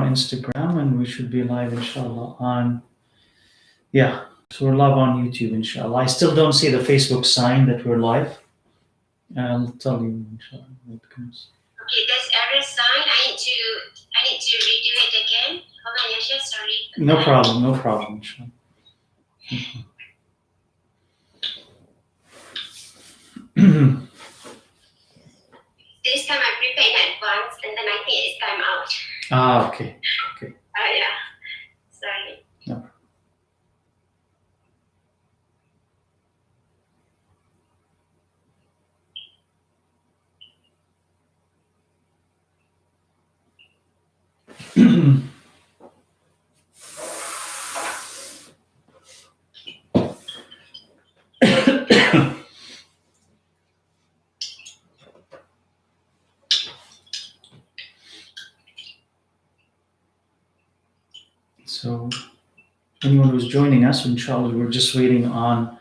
Instagram, and we should be live inshallah on, yeah, so we're live on YouTube inshallah. I still don't see the Facebook sign that we're live. I'll tell you inshallah when it comes. Okay, there's error sign. I need to redo it again. Hold on, Yasha, sorry. No problem inshallah. This time I prepared in advance and then I think it's time out. Okay. Yeah. Sorry. No. So anyone who's joining us, inshallah, we're just waiting on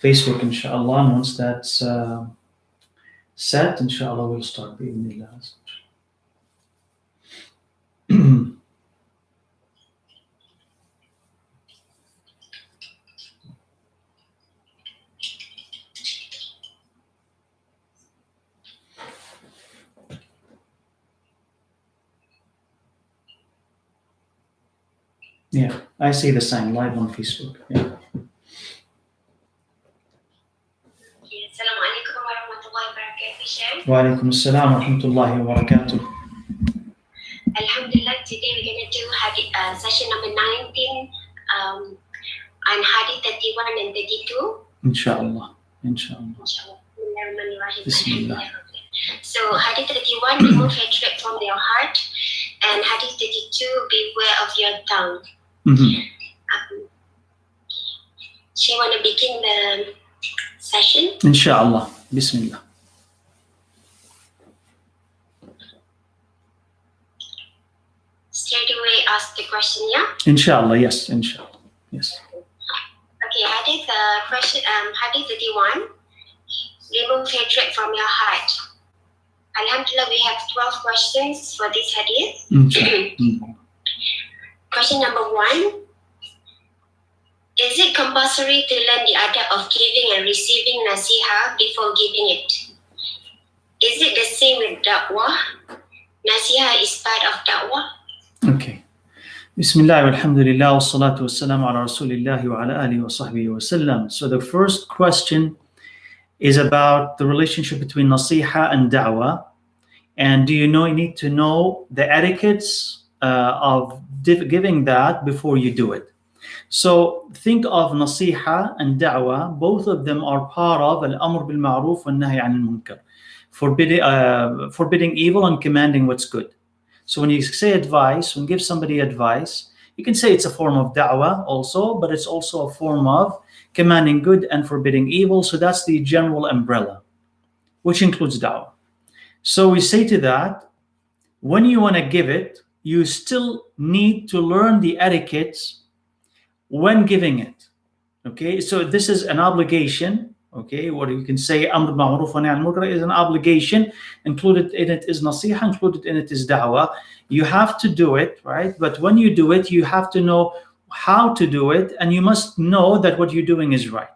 Facebook, inshallah. And once that's set, inshallah, we'll start bi'idhnillah. Yeah, I see the sign live on Facebook. Yeah. Assalamualaikum warahmatullahi wabarakatuh, Sheikh. Wa alaikum assalam wa rahmatullahi wa barakatuh. Alhamdulillah, today we're going to do session number 19 on Hadith 31 and 32. Inshallah. Bismillah. So Hadith 31, remove hatred from your heart, and Hadith 32, beware of your tongue. She want to begin the session? Inshallah. Bismillah. Straight away ask the question, yeah? Inshallah, yes, inshallah. Yes. Okay, Hadith 31, remove hatred from your heart. Alhamdulillah, we have 12 questions for this hadith. Question number 1. Is it compulsory to learn the adab of giving and receiving nasiha before giving it? Is it the same with da'wah? Nasiha is part of da'wah? Okay. Bismillah walhamdulillah wa salatu wa salam ala rasulillahi wa ala alihi wa sahbihi wa sallam. So the first question is about the relationship between nasiha and da'wah. And do you need to know the etiquettes of giving that before you do it? So think of nasiha and da'wah. Both of them are part of al-amr bil ma'ruf wa nahy anil munkar, forbidding evil and commanding what's good. So when you say advice, when you give somebody advice, you can say it's a form of da'wah also, but it's also a form of commanding good and forbidding evil. So that's the general umbrella, which includes da'wah. So we say to that, when you want to give it, you still need to learn the etiquettes when giving it. Okay, so this is an obligation. Okay, what you can say, amr bil ma'ruf wa nahy anil munkar is an obligation. Included in it is nasiha, included in it is da'wah. You have to do it, right? But when you do it, you have to know how to do it, and you must know that what you're doing is right.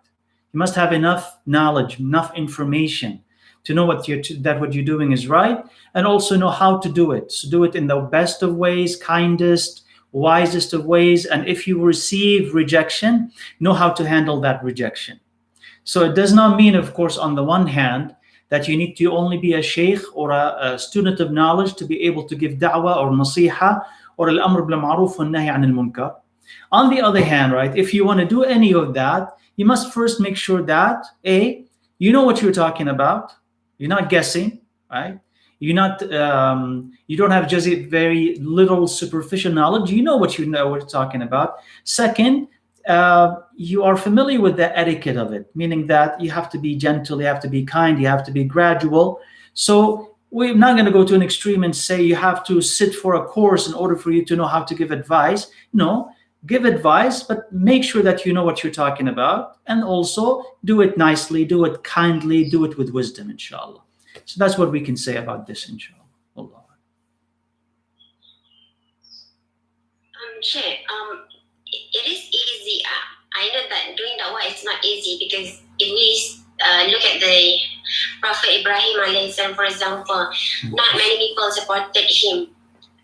You must have enough knowledge, enough information to know what you're doing is right, and also know how to do it. So do it in the best of ways, kindest, wisest of ways. And if you receive rejection, know how to handle that rejection. So it does not mean, of course, on the one hand, that you need to only be a sheikh or a student of knowledge to be able to give da'wah or nasiha or al-amr bil ma'ruf wa nahy anil munkar. On the other hand, right, if you want to do any of that, you must first make sure that A, you know what you're talking about. You're not guessing, right? You don't have just a very little superficial knowledge. You know what you're talking about. Second, you are familiar with the etiquette of it, meaning that you have to be gentle, you have to be kind, you have to be gradual. So we're not going to go to an extreme and say you have to sit for a course in order for you to know how to give advice. No, give advice, but make sure that you know what you're talking about, and also do it nicely, do it kindly, do it with wisdom, inshallah. So that's what we can say about this, inshallah. Allah. Sheikh, it is easy. I know that doing dawah is not easy because if we look at the Prophet Ibrahim alayhi salam, for example, not many people supported him,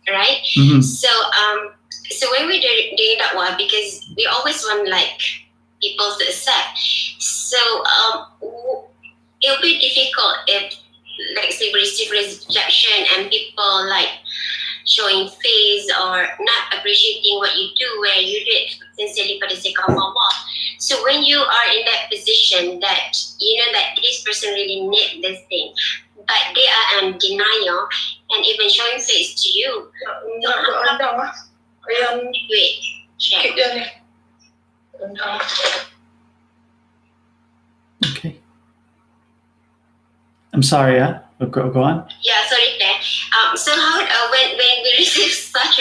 right? Mhm. So when we doing dawah, because we always want like people to accept. So it'll be difficult if, like, say, we receive rejection and people like showing face or not appreciating what you do, where you do it sincerely for the sake of Allah. So when you are in that position that you know that this person really need this thing, but they are in denial and even showing face to you, wait, check. Okay. I'm sorry, yeah? Go on. Yeah, sorry, Claire. So how when we receive such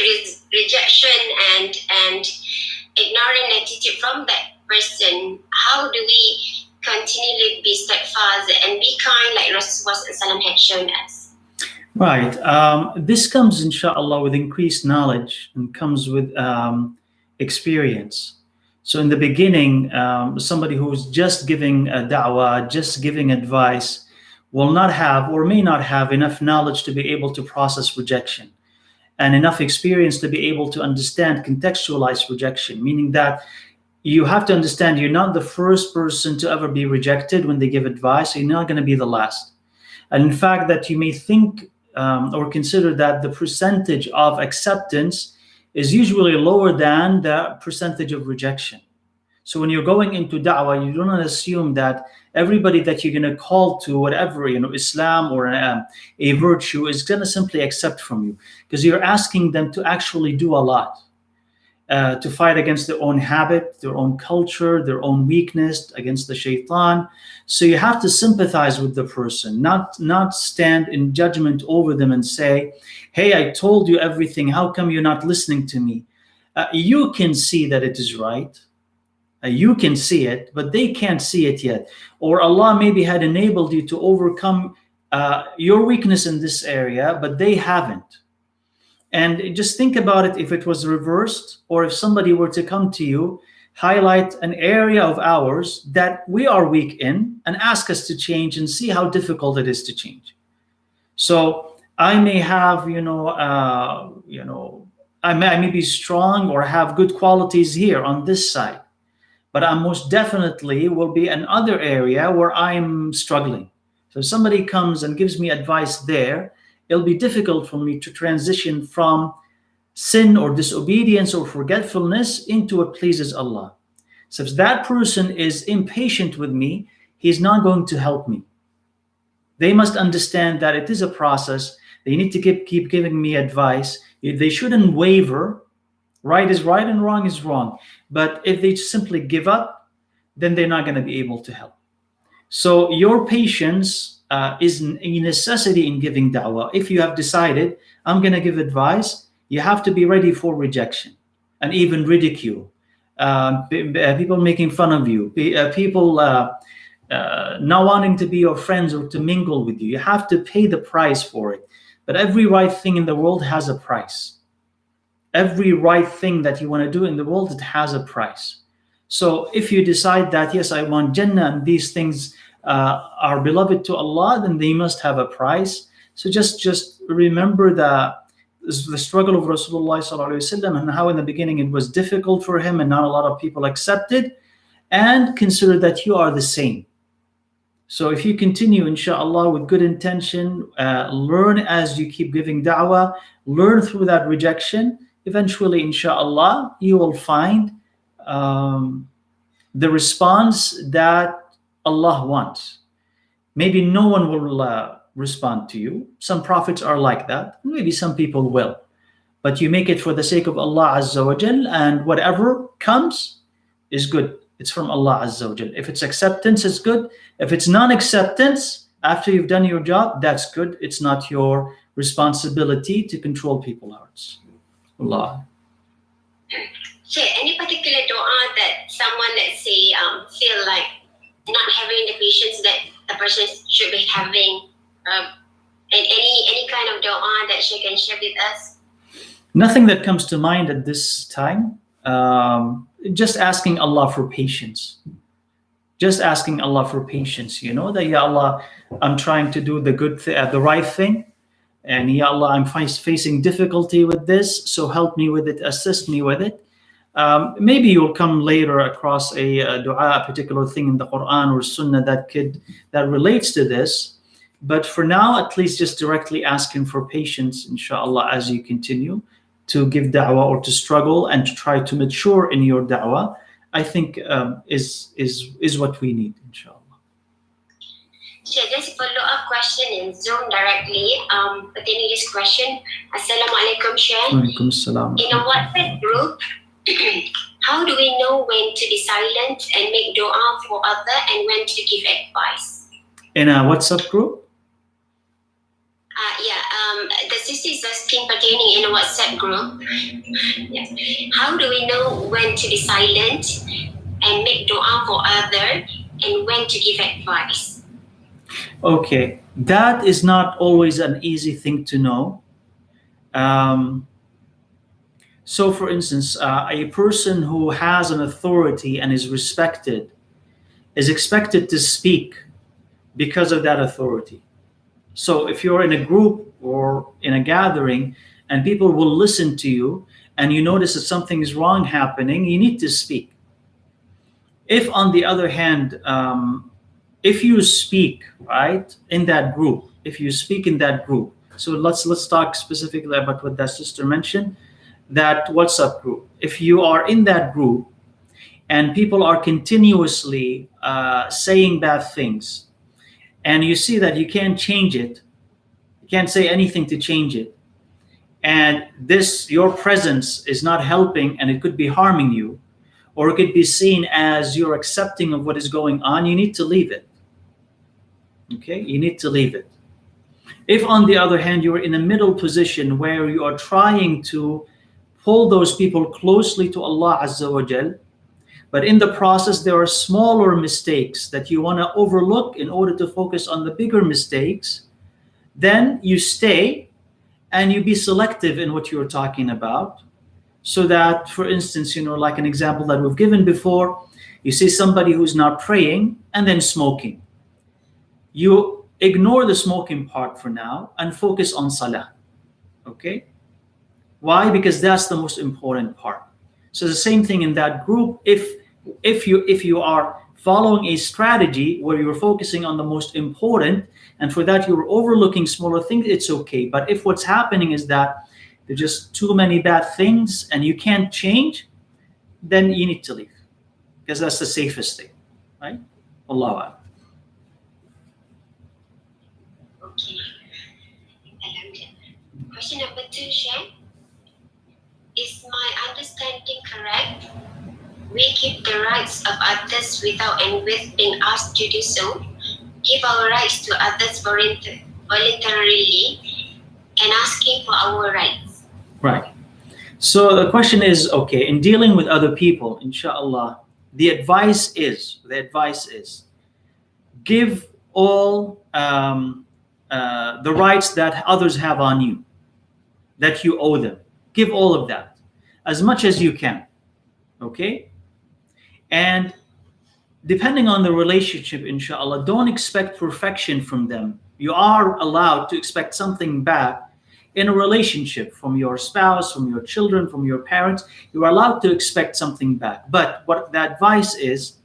rejection and ignorant attitude from that person, how do we continually be steadfast and be kind like Rasulullah had shown us? Right. This comes, inshallah, with increased knowledge and comes with experience. So in the beginning, somebody who's just giving a da'wah, just giving advice, will not have or may not have enough knowledge to be able to process rejection and enough experience to be able to understand, contextualize rejection, meaning that you have to understand you're not the first person to ever be rejected when they give advice. You're not going to be the last. And in fact, that you may think or consider that the percentage of acceptance is usually lower than the percentage of rejection. So when you're going into da'wah, you do not assume that everybody that you're going to call to whatever, Islam or a virtue is going to simply accept from you, because you're asking them to actually do a lot. To fight against their own habit, their own culture, their own weakness, against the shaitan. So you have to sympathize with the person, not stand in judgment over them and say, hey, I told you everything, how come you're not listening to me? You can see that it is right. You can see it, but they can't see it yet. Or Allah maybe had enabled you to overcome your weakness in this area, but they haven't. And just think about it, if it was reversed, or if somebody were to come to you, highlight an area of ours that we are weak in, and ask us to change and see how difficult it is to change. So I may have, I may be strong or have good qualities here on this side, but I most definitely will be another area where I'm struggling. So if somebody comes and gives me advice there, it'll be difficult for me to transition from sin or disobedience or forgetfulness into what pleases Allah. So if that person is impatient with me, he's not going to help me. They must understand that it is a process. They need to keep giving me advice. They shouldn't waver. Right is right and wrong is wrong. But if they simply give up, then they're not going to be able to help. So your patience is a necessity in giving da'wah. If you have decided, I'm going to give advice, you have to be ready for rejection and even ridicule. People making fun of you, people not wanting to be your friends or to mingle with you. You have to pay the price for it. But every right thing in the world has a price. Every right thing that you want to do in the world, it has a price. So if you decide that, yes, I want Jannah and these things are beloved to Allah, then they must have a price. So just remember the struggle of Rasulullah ﷺ and how in the beginning it was difficult for him and not a lot of people accepted, and consider that you are the same. So if you continue, inshallah, with good intention, learn as you keep giving da'wah, learn through that rejection, eventually, inshallah, you will find the response that Allah wants. Maybe no one will respond to you. Some prophets are like that. Maybe some people will. But you make it for the sake of Allah Azza wa Jal, and whatever comes is good. It's from Allah Azza wa Jal. If it's acceptance, it's good. If it's non-acceptance, after you've done your job, that's good. It's not your responsibility to control people's hearts. Allah. Sheikh, any particular dua that someone, let's say, feel like not having the patience that a person should be having, and any kind of dua that she can share with us? Nothing that comes to mind at this time. Just asking Allah for patience. Just asking Allah for patience. You know that, Ya Allah, I'm trying to do the right thing, and Ya Allah, I'm facing difficulty with this. So help me with it. Assist me with it. Maybe you'll come later across a dua, a particular thing in the Quran or Sunnah that relates to this. But for now, at least just directly asking for patience, inshallah, as you continue to give da'wah or to struggle and to try to mature in your da'wah, I think is what we need, inshallah. Sure, there's a follow-up question in Zoom directly pertaining to this question. Assalamualaikum, Sheikh. Walaikum assalam. In a WhatsApp group, how do we know when to be silent and make dua for other and when to give advice? In a WhatsApp group? The sister is asking pertaining in a WhatsApp group. Yeah. How do we know when to be silent and make dua for other and when to give advice? Okay, that is not always an easy thing to know. So, for instance, a person who has an authority and is respected is expected to speak because of that authority. So if you're in a group or in a gathering and people will listen to you and you notice that something is wrong happening, you need to speak. If, on the other hand, if you speak, right, in that group, so let's talk specifically about what that sister mentioned, that WhatsApp group. If you are in that group and people are continuously saying bad things, and you see that you can't change it, you can't say anything to change it, and your presence is not helping and it could be harming you, or it could be seen as you're accepting of what is going on, you need to leave it. Okay, you need to leave it. If, on the other hand, you're in a middle position where you are trying to pull those people closely to Allah Azza wa Jal, but in the process there are smaller mistakes that you want to overlook in order to focus on the bigger mistakes, then you stay and you be selective in what you're talking about. So that, for instance, like an example that we've given before, you see somebody who's not praying and then smoking. You ignore the smoking part for now and focus on salah. Okay? Why? Because that's the most important part. So the same thing in that group. If you are following a strategy where you're focusing on the most important, and for that you're overlooking smaller things, it's okay. But if what's happening is that there's just too many bad things and you can't change, then you need to leave, because that's the safest thing, right? Allahu Akbar. Okay. Question number 2, Sheikh. Is my understanding correct? We keep the rights of others without and with being asked to do so. Give our rights to others voluntarily and asking for our rights. Right. So the question is, okay, in dealing with other people, inshallah, the advice is give all the rights that others have on you, that you owe them. Give all of that, as much as you can. Okay? And depending on the relationship, inshallah, don't expect perfection from them. You are allowed to expect something back in a relationship from your spouse, from your children, from your parents. You are allowed to expect something back. But what the advice is,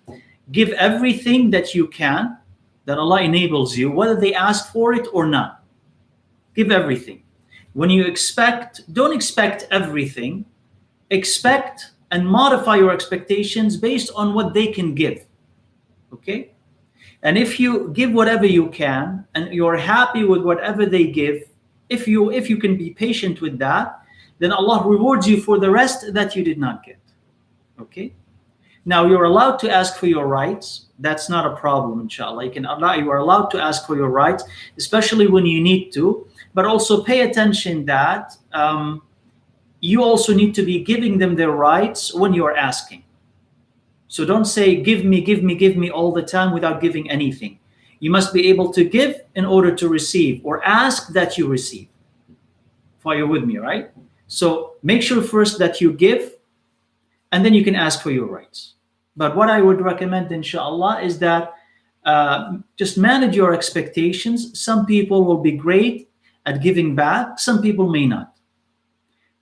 give everything that you can, that Allah enables you, whether they ask for it or not. Give everything. When you don't expect everything. Expect and modify your expectations based on what they can give. Okay? And if you give whatever you can and you're happy with whatever they give, if you can be patient with that, then Allah rewards you for the rest that you did not get. Okay? Now you're allowed to ask for your rights. That's not a problem, inshallah. You are allowed to ask for your rights, especially when you need to, but also pay attention that you also need to be giving them their rights when you are asking. So don't say, give me all the time without giving anything. You must be able to give in order to receive, or ask that you receive. Are you with me, right? So make sure first that you give, and then you can ask for your rights. But what I would recommend, inshallah, is that just manage your expectations. Some people will be great at giving back, some people may not.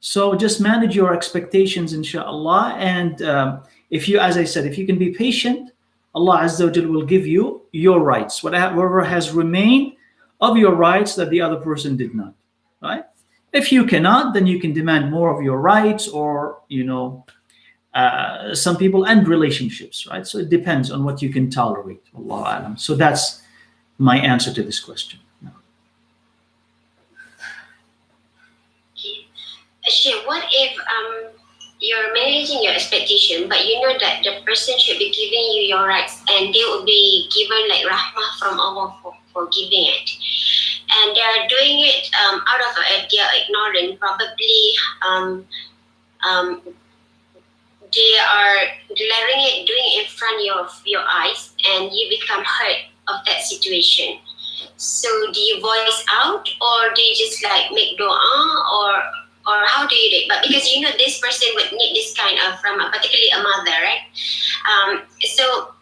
So just manage your expectations, inshallah. And if you, as I said, if you can be patient, Allah Azza wa Jal will give you your rights, whatever has remained of your rights that the other person did not, right? If you cannot, then you can demand more of your rights, or, some people end relationships, right? So it depends on what you can tolerate. Wallahu alam. So that's my answer to this question. Sheikh, what if you're managing your expectation, but you know that the person should be giving you your rights, and they will be given like rahmah from Allah for giving it, and they are doing it out of their ignorance, probably they are doing it in front of your eyes, and you become hurt of that situation. So do you voice out, or do you just like make dua, or how do you do it? But because this person would need this kind of from particularly a mother, right? So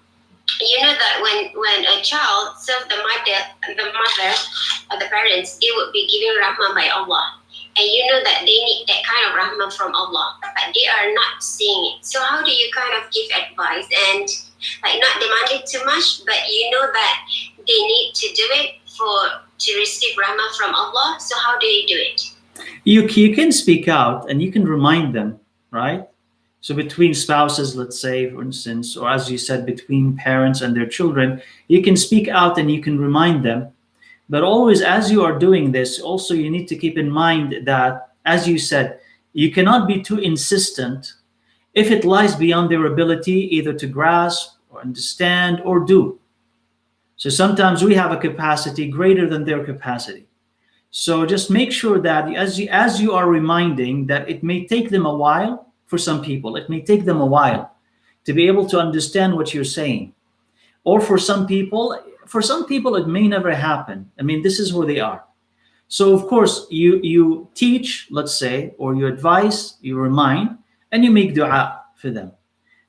that when a child serves the mother or the parents, they would be given rahmah by Allah, and that they need that kind of rahmah from Allah, but they are not seeing it. So how do you kind of give advice and like not demanding too much, but that they need to do it to receive rahmah from Allah? So how do you do it? You can speak out and you can remind them, right? So between spouses, let's say, for instance, or as you said, between parents and their children, you can speak out and you can remind them. But always, as you are doing this, also you need to keep in mind that, as you said, you cannot be too insistent if it lies beyond their ability either to grasp or understand or do. So sometimes we have a capacity greater than their capacity. So just make sure that as you are reminding that it may take them a while. For some people, it may take them a while to be able to understand what you're saying. Or for some people, it may never happen. I mean, this is who they are. So of course, you teach, let's say, or you advise, you remind, and you make dua for them.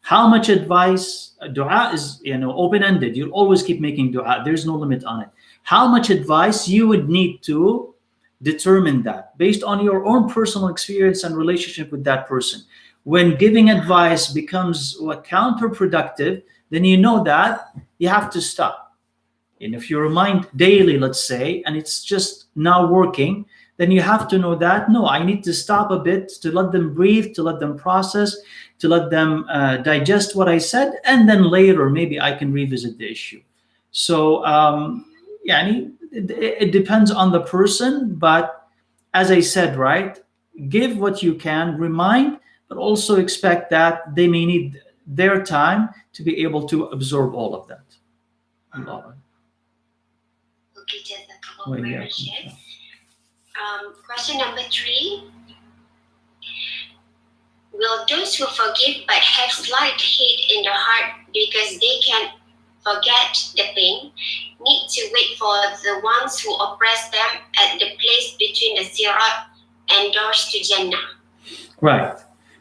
How much advice? Dua is open-ended. You'll always keep making dua. There's no limit on it. How much advice you would need to determine that based on your own personal experience and relationship with that person. When giving advice becomes counterproductive, then you know that you have to stop. And if you remind daily, let's say, and it's just not working, then you have to know that, no, I need to stop a bit to let them breathe, to let them process, to let them digest what I said, and then later maybe I can revisit the issue. So it depends on the person, but as I said, right, give what you can, remind, but also expect that they may need their time to be able to absorb all of that. Okay, question number 3. Will those who forgive but have slight hate in the heart because they can forget the pain need to wait for the ones who oppress them at the place between the Sirat and doors to Jannah? Right.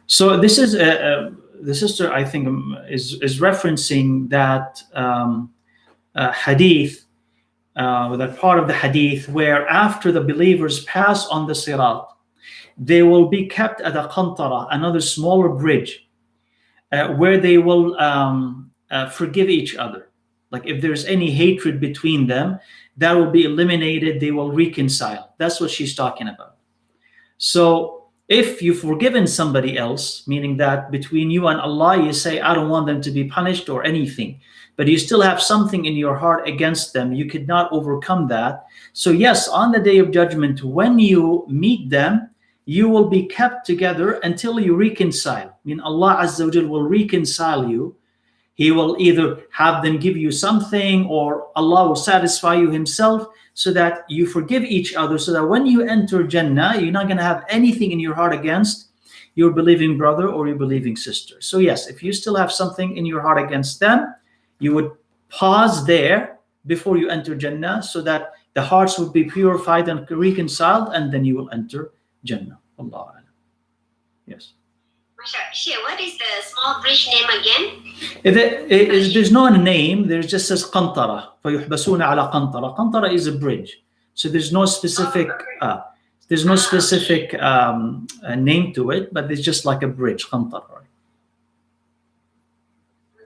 So this is the sister, I think, is referencing that hadith, that part of the hadith where after the believers pass on the Sirat, they will be kept at a qantara, another smaller bridge, where they will forgive each other. Like if there's any hatred between them, that will be eliminated. They will reconcile. That's what she's talking about. So if you've forgiven somebody else, meaning that between you and Allah, you say, I don't want them to be punished or anything, but you still have something in your heart against them, you could not overcome that. So yes, on the day of judgment, when you meet them, you will be kept together until you reconcile. I mean, Allah Azza wa Jal will reconcile you. He will either have them give you something, or Allah will satisfy you himself so that you forgive each other, so that when you enter Jannah, you're not going to have anything in your heart against your believing brother or your believing sister. So yes, if you still have something in your heart against them, you would pause there before you enter Jannah, so that the hearts would be purified and reconciled, and then you will enter Jannah. Allah. Yes. Mashallah. What is the small bridge name again? There's no name. There's just says قنطرة. فيحبسون على قنطرة. قنطرة is a bridge. So there's no specific name to it, but it's just like a bridge. قنطرة.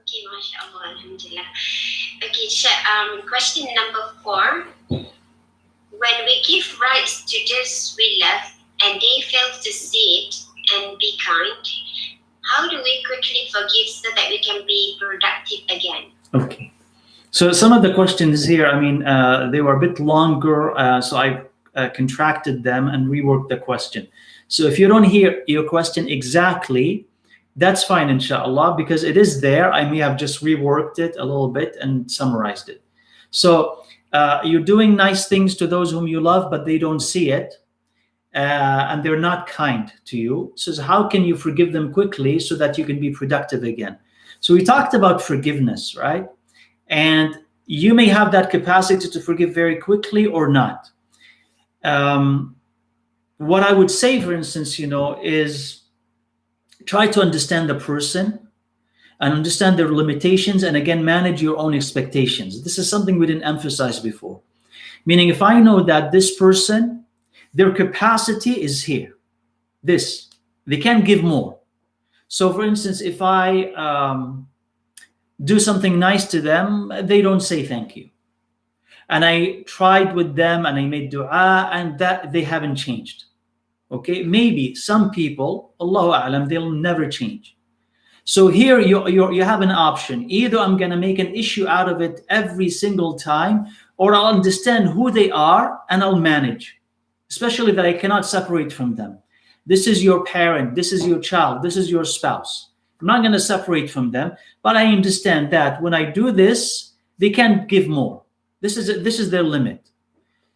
Okay, mashallah, alhamdulillah. Okay, question number 4. When we give rights to those we love and they fail to see it and be kind, how do we quickly forgive so that we can be productive again? Okay. So some of the questions here, I mean, they were a bit longer, so I contracted them and reworked the question. So if you don't hear your question exactly, that's fine, inshallah, because it is there. I may have just reworked it a little bit and summarized it. So you're doing nice things to those whom you love, but they don't see it, and they're not kind to you. So how can you forgive them quickly so that you can be productive again? So we talked about forgiveness, right? And you may have that capacity to forgive very quickly or not. What I would say, for instance, is try to understand the person and understand their limitations, and again, manage your own expectations. This is something we didn't emphasize before. Meaning, if I know that this person, their capacity is here, they can give more. So for instance, if I do something nice to them, they don't say thank you. And I tried with them and I made dua, and that they haven't changed. Okay, maybe some people, Allahu A'lam, they'll never change. So here you have an option. Either I'm going to make an issue out of it every single time, or I'll understand who they are and I'll manage, especially that I cannot separate from them. This is your parent, this is your child, this is your spouse. I'm not going to separate from them, but I understand that when I do this, they can't give more. This is their limit.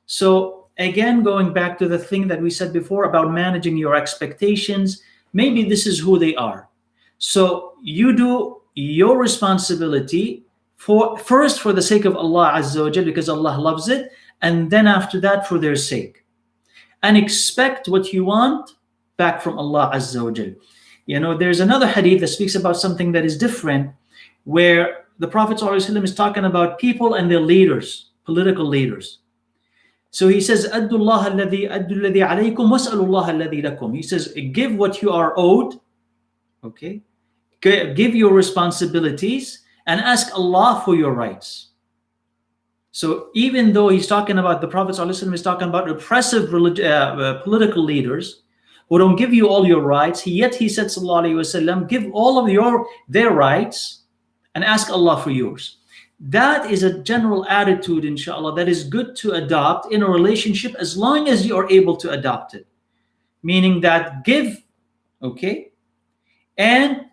So again, going back to the thing that we said before about managing your expectations, maybe this is who they are. So you do your responsibility first for the sake of Allah Azza wa Jal, because Allah loves it, and then after that for their sake. And expect what you want back from Allah Azza wa Jal. There's another hadith that speaks about something that is different, where the Prophet ﷺ is talking about people and their leaders, political leaders. So he says, "Addu Allah alladhi alaykum was'alu Allah alladhi lakum." He says, give what you are owed. Okay, give your responsibilities and ask Allah for your rights. So even though he's talking about, the Prophet ﷺ is talking about oppressive political leaders who don't give you all your rights, yet he said, sallallahu alaihi wasallam, give all of their rights and ask Allah for yours. That is a general attitude, inshallah, that is good to adopt in a relationship as long as you are able to adopt it. Meaning that give, okay, and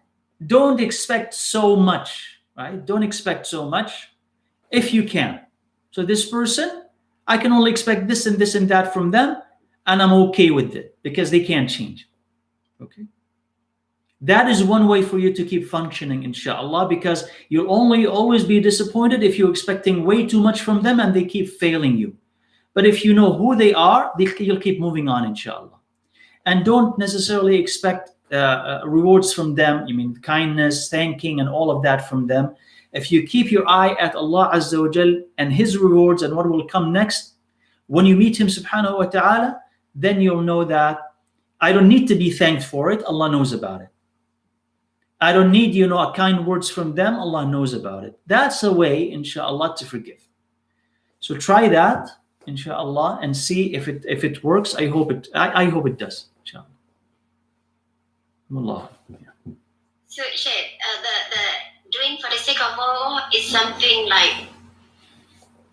don't expect so much, right? Don't expect so much if you can. So this person, I can only expect this and this and that from them, and I'm okay with it because they can't change. Okay? That is one way for you to keep functioning, inshallah, because you'll always be disappointed if you're expecting way too much from them and they keep failing you. But if you know who they are, you'll keep moving on, inshallah. And don't necessarily expect rewards from them. Kindness, thanking, and all of that from them. If you keep your eye at Allah Azza wa Jal and His rewards and what will come next, when you meet Him subhanahu wa ta'ala, then you'll know that I don't need to be thanked for it. Allah knows about it. I don't need, kind words from them. Allah knows about it. That's a way, inshallah, to forgive. So try that, inshallah, and see if it works. I hope it does, inshallah. Allah. Yeah. So, Sheikh, the doing for the sake of Allah is something like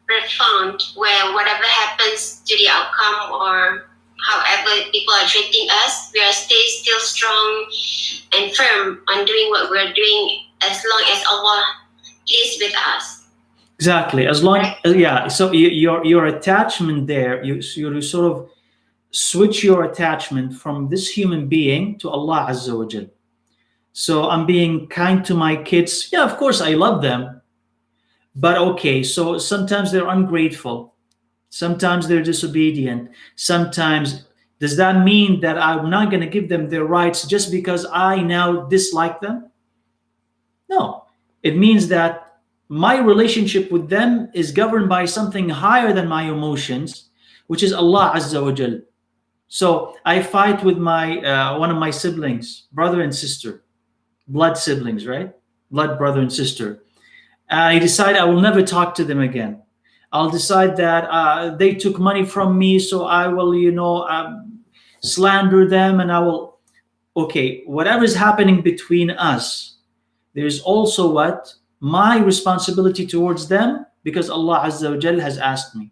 profound, where whatever happens to the outcome or however people are treating us, we are still strong and firm on doing what we're doing as long as Allah is with us. Exactly. As long, yeah. So your attachment there, you sort of switch your attachment from this human being to Allah Azza wa Jal. So I'm being kind to my kids. Yeah, of course I love them. But okay, so sometimes they're ungrateful. Sometimes they're disobedient. Sometimes Does that mean that I'm not going to give them their rights just because I now dislike them? No. It means that my relationship with them is governed by something higher than my emotions, which is Allah Azza wa Jal. So I fight with my one of my siblings, brother and sister, blood siblings, right? Blood brother and sister. I decide I will never talk to them again. I'll decide that they took money from me, so I will, slander them, and I will. Okay, whatever is happening between us, there's also what my responsibility towards them, because Allah Azza wa Jal has asked me.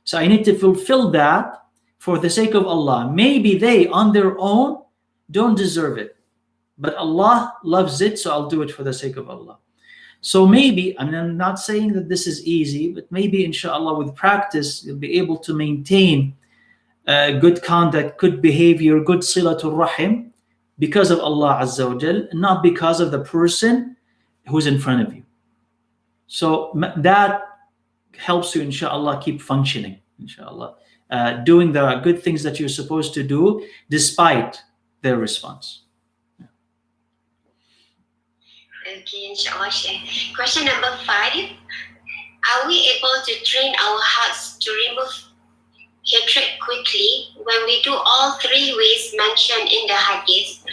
So I need to fulfill that for the sake of Allah. Maybe they on their own don't deserve it, but Allah loves it, so I'll do it for the sake of Allah. So maybe, I mean, I'm not saying that this is easy, but maybe inshallah with practice you'll be able to maintain good conduct, good behavior, good silatul rahim, because of Allah Azza wa Jal, not because of the person who's in front of you. So that helps you, inshallah, keep functioning, inshallah, doing the good things that you're supposed to do despite their response. Okay, inshallah. Question number 5. Are we able to train our hearts to remove hatred quickly when we do all 3 ways mentioned in the hadith?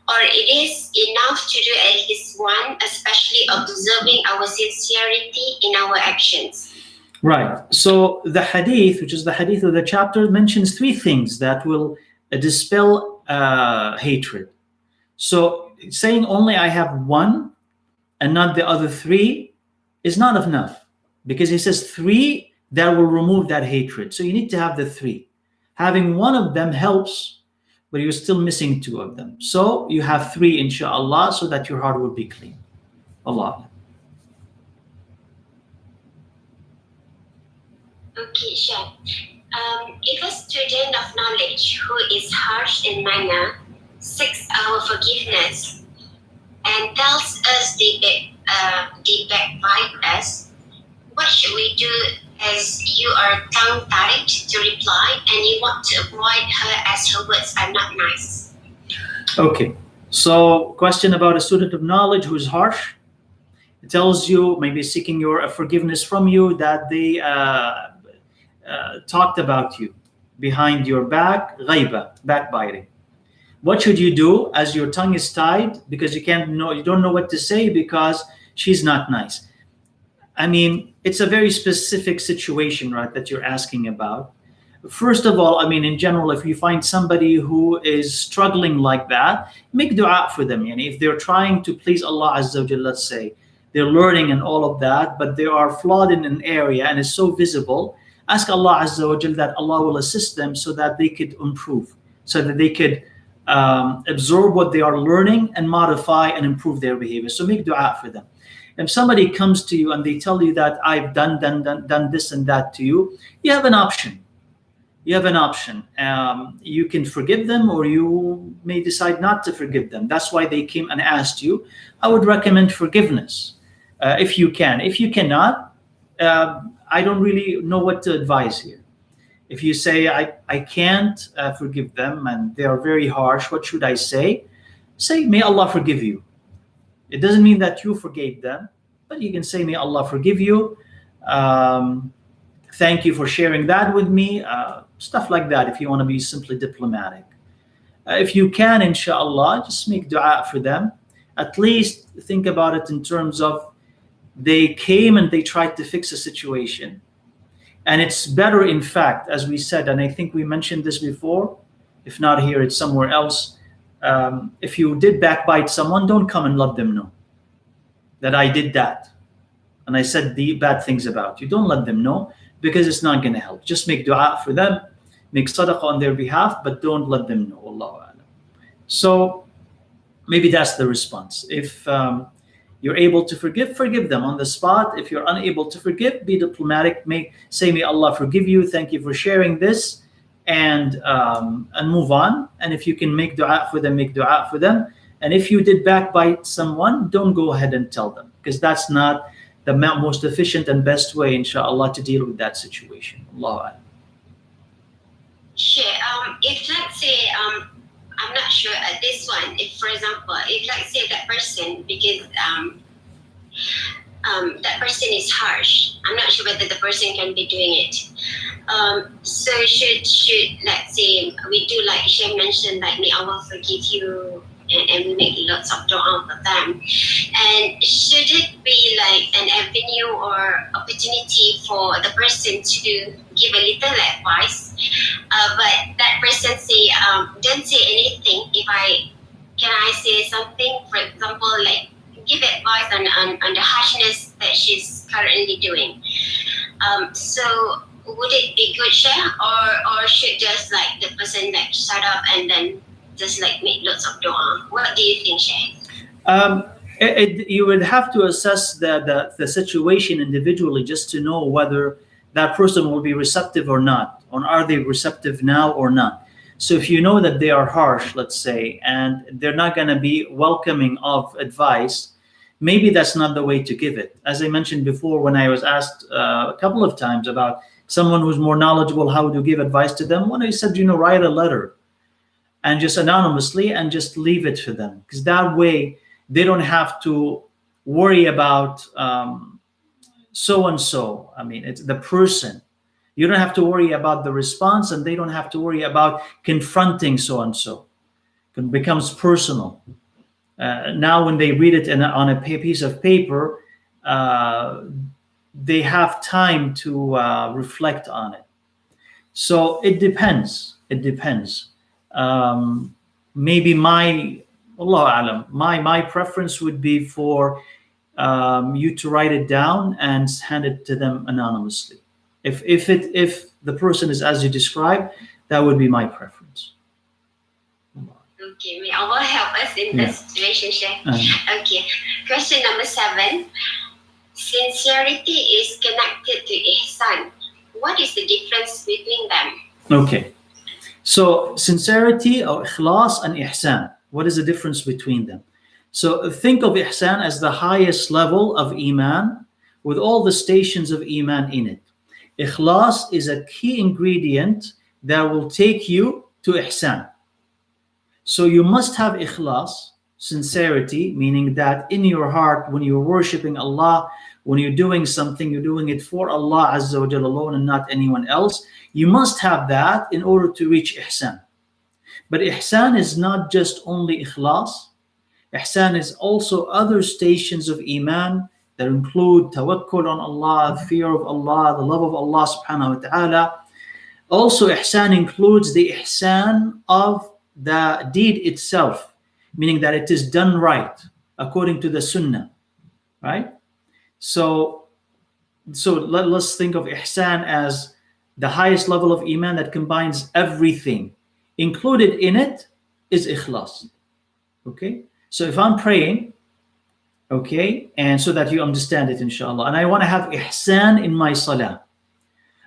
Or it is enough to do at least one, especially observing our sincerity in our actions? Right. So the hadith, which is the hadith of the chapter, mentions 3 things that will dispel hatred. So saying only I have one and not the other 3 is not enough, because he says 3 that will remove that hatred. So you need to have the 3. Having one of them helps, but you're still missing 2 of them. So you have 3, inshallah, so that your heart will be clean. Allah. Okay, sure. If a student of knowledge who is harsh in manner seeks our forgiveness and tells us they backbite us, what should we do, as you are tongue-tied to reply and you want to avoid her as her words are not nice? Okay, so question about a student of knowledge who is harsh. It tells you, maybe seeking your forgiveness from you, that they talked about you behind your back, ghaiba, backbiting. What should you do, as your tongue is tied because you don't know what to say because she's not nice? I mean, it's a very specific situation, right, that you're asking about. First of all, I mean, in general, if you find somebody who is struggling like that, make dua for them. And if they're trying to please Allah Azza wa Jalla, let's say, they're learning and all of that, but they are flawed in an area and it's so visible, ask Allah Azza wa Jalla that Allah will assist them so that they could improve, so that they could absorb what they are learning and modify and improve their behavior. So make dua for them. If somebody comes to you and they tell you that I've done this and that to you, you have an option. You have an option. You can forgive them, or you may decide not to forgive them. That's why they came and asked you. I would recommend forgiveness if you can. If you cannot, I don't really know what to advise here. If you say, I can't forgive them and they are very harsh, what should I say? Say, may Allah forgive you. It doesn't mean that you forgave them, but you can say, may Allah forgive you. Thank you for sharing that with me. Stuff like that, if you want to be simply diplomatic. If you can, inshallah, just make dua for them. At least think about it in terms of they came and they tried to fix a situation. And it's better, in fact, as we said, and I think we mentioned this before, if not here, it's somewhere else. If you did backbite someone, don't come and let them know that I did that and I said the bad things about you. Don't let them know, because it's not going to help. Just make dua for them, make sadaqah on their behalf, but don't let them know. Allahu A'lam. So maybe that's the response. If you're able to forgive them on the spot. If you're unable to forgive, be diplomatic. Say, may Allah forgive you. Thank you for sharing this, and move on. And if you can make dua for them, make dua for them. And if you did backbite someone, don't go ahead and tell them, because that's not the most efficient and best way, inshallah, to deal with that situation. Allahu A'lam. Sure. If let's say I'm not sure at this one. If for example, if let's say that person because that person is harsh. I'm not sure whether the person can be doing it. So should let's say we do like Shem mentioned, like may Allah forgive you, and we make lots of dua for them. And should it be like an avenue or opportunity for the person to give a little advice? But that person say, don't say anything. Can I say something? For example, like give advice on the harshness that she's currently doing. So would it be good, Share, or should just like the person like shut up and then just like make lots of dua? What do you think, Share? You would have to assess the situation individually just to know whether that person will be receptive or not, or are they receptive now or not. So if you know that they are harsh, let's say, and they're not going to be welcoming of advice, maybe that's not the way to give it. As I mentioned before, when I was asked a couple of times about someone who's more knowledgeable how to give advice to them, when I said, write a letter and just anonymously and just leave it for them, because that way they don't have to worry about so and so. I mean, it's the person. You don't have to worry about the response, and they don't have to worry about confronting so and so. It becomes personal. Now, when they read it on a piece of paper, they have time to reflect on it. So it depends. It depends. Maybe my preference would be for you to write it down and hand it to them anonymously. If the person is as you described, that would be my preference. Okay, may Allah help us in this situation, Sheikh. Okay, question number 7. Sincerity is connected to ihsan. What is the difference between them? Okay, so sincerity or ikhlas and ihsan. What is the difference between them? So think of ihsan as the highest level of iman with all the stations of iman in it. Ikhlas is a key ingredient that will take you to ihsan. So you must have ikhlas, sincerity, meaning that in your heart, when you're worshiping Allah, when you're doing something, you're doing it for Allah Azza wa Jalla alone and not anyone else. You must have that in order to reach ihsan. But ihsan is not just only ikhlas. Ihsan is also other stations of iman that include tawakkul on Allah, fear of Allah, the love of Allah subhanahu wa ta'ala. Also, ihsan includes the ihsan of the deed itself, meaning that it is done right according to the sunnah, right? So let's think of ihsan as the highest level of iman that combines everything. Included in it is ikhlas. Okay, so if I'm praying, okay, and so that you understand it, inshallah, and I want to have ihsan in my salah,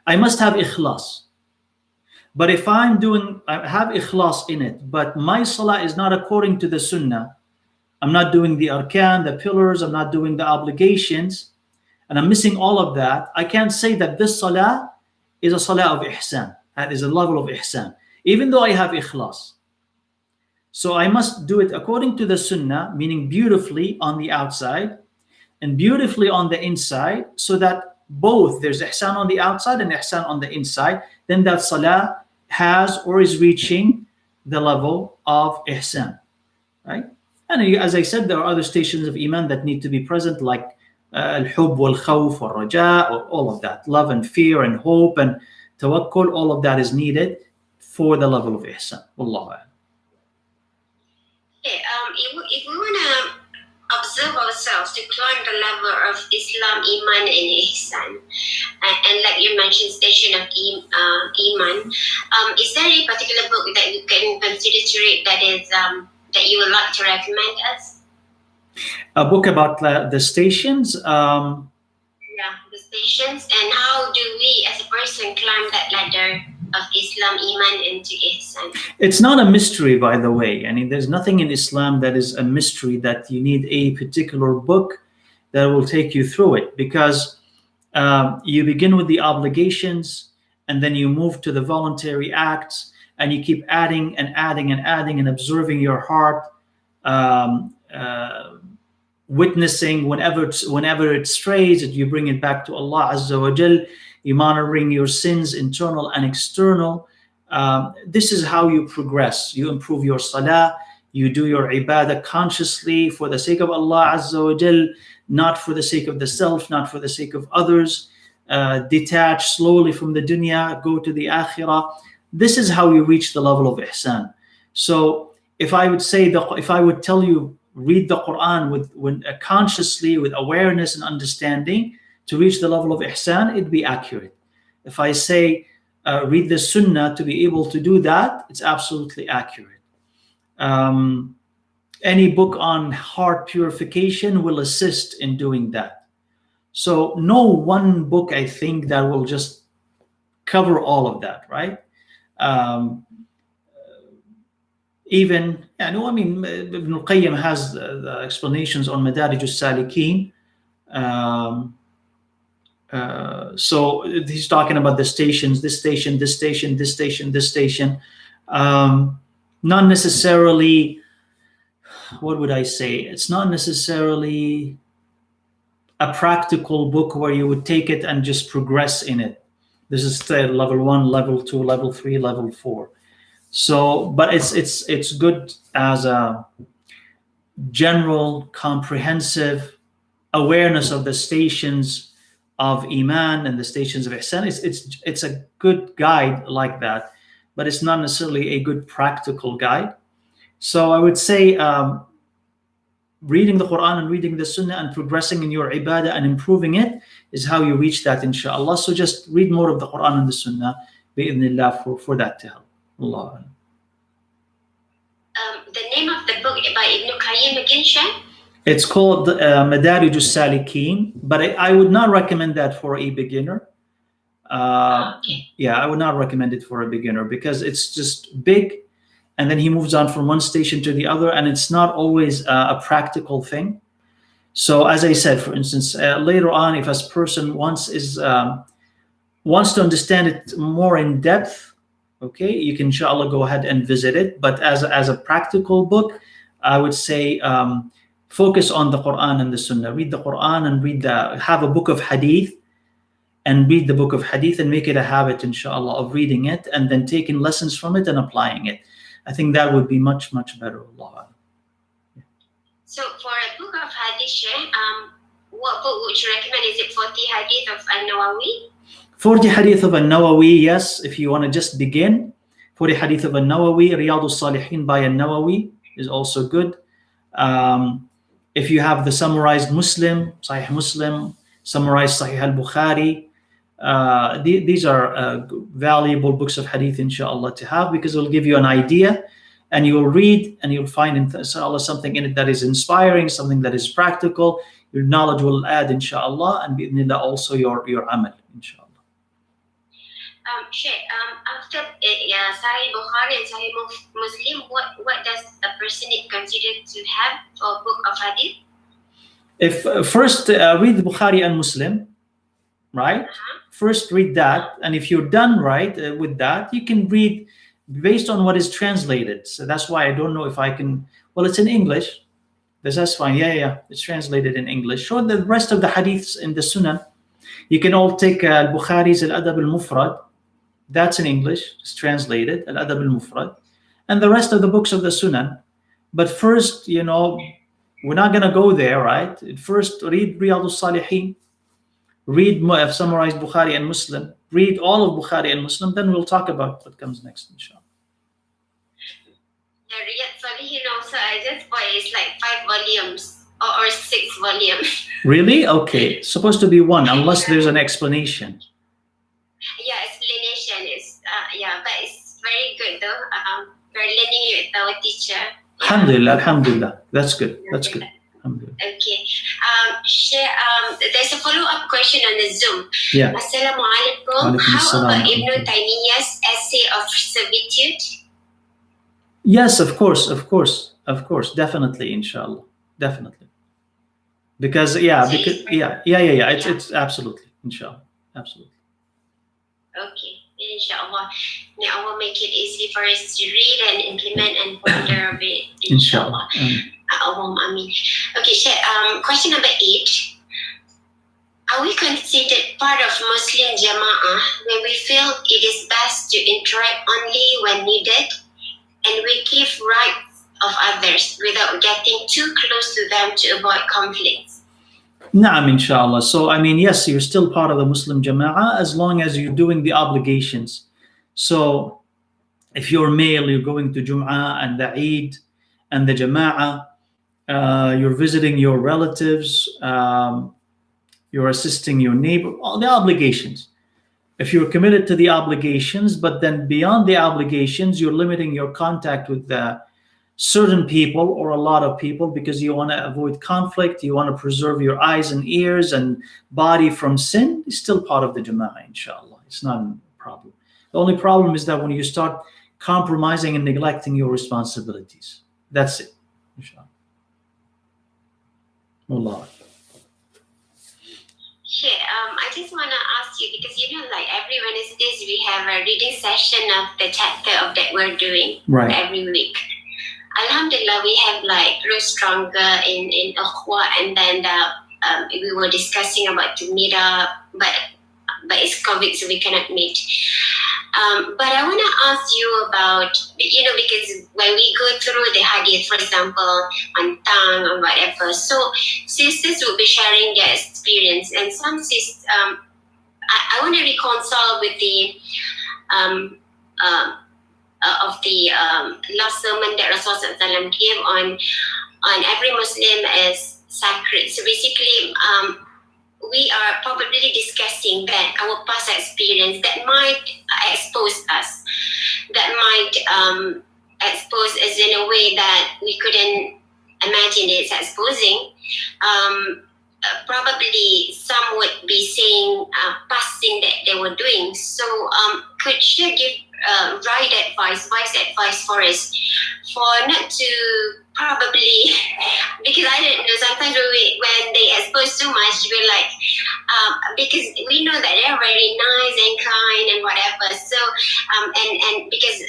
I must have ikhlas. But if I have ikhlas in it, but my salah is not according to the sunnah, I'm not doing the arkan, the pillars, I'm not doing the obligations, and I'm missing all of that, I can't say that this salah is a salah of ihsan. That is a level of ihsan, even though I have ikhlas. So I must do it according to the sunnah, meaning beautifully on the outside and beautifully on the inside, so that both there's ihsan on the outside and ihsan on the inside. Then that salah has or is reaching the level of ihsan, right? And as I said, there are other stations of iman that need to be present, like al-hub wal-khawf wal-raja, or all of that, love and fear and hope and tawakkul, all of that is needed for the level of ihsan. Wallahu a'lam. Okay, if we want to observe ourselves to climb the level of Islam, Iman, and Ihsan, and like you mentioned, station of Iman, is there any particular book that you can consider to read that you would like to recommend us? A book about the stations? Yeah, the stations, and how do we as a person climb that ladder of Islam, Iman, into Ihsan? It's not a mystery, by the way. I mean, there's nothing in Islam that is a mystery that you need a particular book that will take you through it, because you begin with the obligations and then you move to the voluntary acts and you keep adding and adding and adding and observing your heart, witnessing whenever it strays, you bring it back to Allah Azza wa Jal. You monitoring your sins, internal and external. This is how you progress. You improve your salah. You do your ibadah consciously for the sake of Allah Azza wa Jal, not for the sake of the self, not for the sake of others. Detach slowly from the dunya, go to the akhirah. This is how you reach the level of ihsan. So if I would tell you, read the Quran with consciously, with awareness and understanding to reach the level of ihsan, it'd be accurate. If I say read the sunnah to be able to do that, it's absolutely accurate. Any book on heart purification will assist in doing that. So no one book, I think, that will just cover all of that, right? Ibn al-Qayyim has the explanations on Madarij al-Salikin. So he's talking about the stations, this station, this station, this station, this station. Not necessarily, what would I say? It's not necessarily a practical book where you would take it and just progress in it. This is level 1, level 2, level 3, level 4. So, but it's good as a general, comprehensive awareness of the stations of Iman and the stations of Ihsan. It's a good guide like that, but it's not necessarily a good practical guide. So I would say reading the Quran and reading the Sunnah and progressing in your ibadah and improving it is how you reach that, inshallah. So just read more of the Quran and the Sunnah, bi'idhnillah, for that to help. Allah. The name of the book by Ibn Qayyim again, Sheikh? It's called Madarij al-Salikin, but I would not recommend that for a beginner. Okay. Yeah, I would not recommend it for a beginner because it's just big, and then he moves on from one station to the other, and it's not always a practical thing. So as I said, for instance, later on, if a person wants to understand it more in depth, okay, you can inshallah go ahead and visit it. But as a practical book, I would say focus on the Quran and the Sunnah. Read the Quran and have a book of Hadith, and read the book of Hadith and make it a habit, inshallah, of reading it and then taking lessons from it and applying it. I think that would be much, much better. Allah. So for a book of Hadith, Sheikh, what book would you recommend? Is it 40 Hadith of An-Nawawi? 40 Hadith of An-Nawawi, yes, if you want to just begin. 40 Hadith of An-Nawawi, Riyadh al-Salihin by An-Nawawi is also good. If you have the summarized Muslim, Sahih Muslim, summarized Sahih al-Bukhari, these are valuable books of Hadith, inshallah, to have, because it will give you an idea, and you will read and you'll find, inshallah, something in it that is inspiring, something that is practical. Your knowledge will add, inshallah, and bi'idhnillah also your amal, inshallah. Sheikh, after Sahih Bukhari and Sahih Muslim, what does a person need consider to have for a book of Hadith? If first read the Bukhari and Muslim, right? First read that, and if you're done right with that, you can read based on what is translated. So that's why I don't know if I can. Well, it's in English. That's fine. Yeah, it's translated in English. So the rest of the hadiths in the Sunan, you can all take Bukhari's Al-Adab al-Mufrad. That's in English. It's translated Al-Adab al-Mufrad, and the rest of the books of the Sunan. But first, we're not going to go there, right? First, read Riyadh al-Salihin. Read summarized Bukhari and Muslim. Read all of Bukhari and Muslim. Then we'll talk about what comes next, inshallah. Yeah, Riyadh Salihin also, I just bought it's like 5 volumes or 6 volumes. Really? Okay. It's supposed to be 1, unless there's an explanation. Yeah, explanation is but it's very good though. We're learning it with our teacher. Alhamdulillah. That's good. That's good. Okay. There's a follow-up question on the Zoom. Yeah. Assalamu alaikum. How about Ibn Taymiyyah's essay of servitude? Yes, of course, definitely, inshallah, definitely. Because it's absolutely, inshallah, absolutely. Okay, Inshallah. Now I will make it easy for us to read and implement and ponder a bit. Inshallah. Amin. Okay, Sheikh, question number 8. Are we considered part of Muslim Jama'ah when we feel it is best to interact only when needed and we give rights of others without getting too close to them to avoid conflicts? Naam, inshallah. So, I mean, yes, you're still part of the Muslim Jama'ah as long as you're doing the obligations. So, if you're male, you're going to Jum'ah and the Eid and the Jama'ah, you're visiting your relatives, you're assisting your neighbor, all the obligations. If you're committed to the obligations, but then beyond the obligations, you're limiting your contact with certain people or a lot of people because you want to avoid conflict, you want to preserve your eyes and ears and body from sin, it's still part of the Jama'ah, inshallah. It's not a problem. The only problem is that when you start compromising and neglecting your responsibilities. That's it, inshallah. Wallah. Sure. I just want to ask you because like every Wednesdays we have a reading session of the chapter of that we're doing every week. Alhamdulillah, we have like grow stronger in Ukhwa, and then we were discussing about to meet up, but it's COVID, so we cannot meet. But I want to ask you about, because when we go through the hadith, for example, on tongue or whatever, so sisters will be sharing their experience, and some sisters, I want to reconcile with the last sermon that Rasulullah gave on every Muslim is sacred. So basically, we are probably discussing that our past experience that might expose us, that might expose us in a way that we couldn't imagine it's exposing. Probably some would be saying past thing that they were doing. So could you give wise advice for us for not to probably, because I don't know, sometimes when they expose too much, we're like, because we know that they're very nice and kind and whatever. So, and because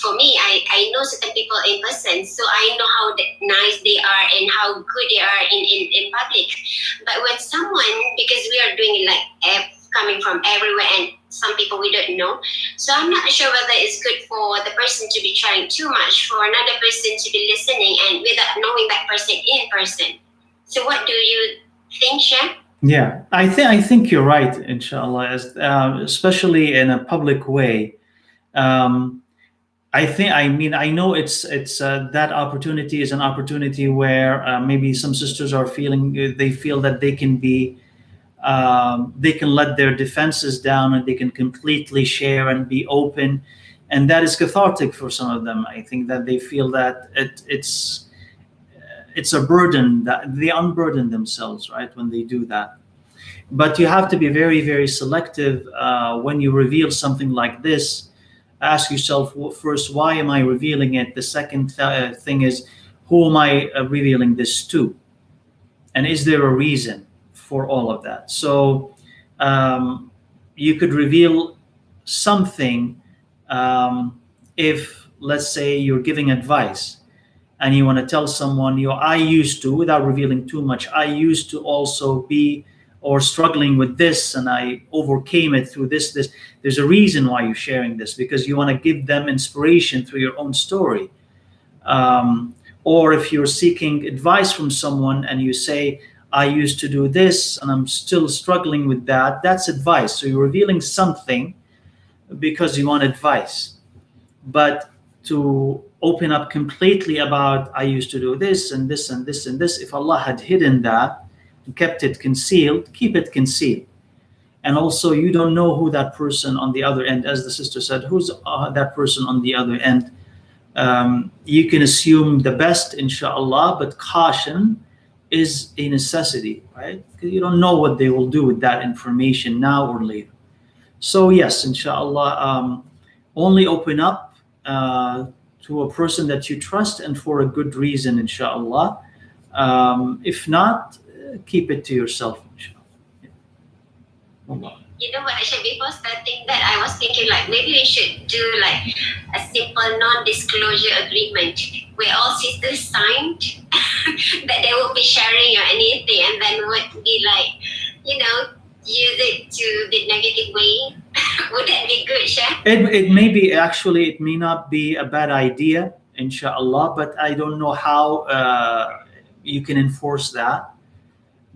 for me, I know certain people in person, so I know how nice they are and how good they are in public. But when someone, because we are doing it like coming from everywhere and some people we don't know, so I'm not sure whether it's good for the person to be trying too much for another person to be listening and without knowing that person in person. So what do you think, Shem? Yeah, I think you're right, inshallah, especially in a public way. I know it's that opportunity is an opportunity where maybe some sisters are they feel that they can let their defenses down and they can completely share and be open, and that is cathartic for some of them. I think that they feel that it's a burden, that they unburden themselves, right, when they do that. But you have to be very, very selective when you reveal something like this. Ask yourself first, why am I revealing it? The second thing is, who am I revealing this to? And is there a reason for all of that? So you could reveal something if, let's say, you're giving advice and you want to tell someone, I used to, without revealing too much, I used to also be or struggling with this and I overcame it through this. There's a reason why you're sharing this, because you want to give them inspiration through your own story. Or if you're seeking advice from someone and you say, I used to do this and I'm still struggling with that, that's advice. So you're revealing something because you want advice. But to open up completely about, I used to do this and this and this and this, if Allah had hidden that and kept it concealed, keep it concealed. And also, you don't know who that person on the other end, as the sister said, who's that person on the other end. You can assume the best, inshallah, but caution is a necessity, right? Because you don't know what they will do with that information now or later. So yes, inshallah, only open up to a person that you trust and for a good reason, inshallah. If not, keep it to yourself, inshallah. You know what, Aisha, before starting that, I was thinking like maybe we should do like a simple non-disclosure agreement where all sisters signed that they won't be sharing or anything, and then would be like, use it to the negative way. Would that be good, Chef? It may be, actually, it may not be a bad idea, inshallah, but I don't know how you can enforce that,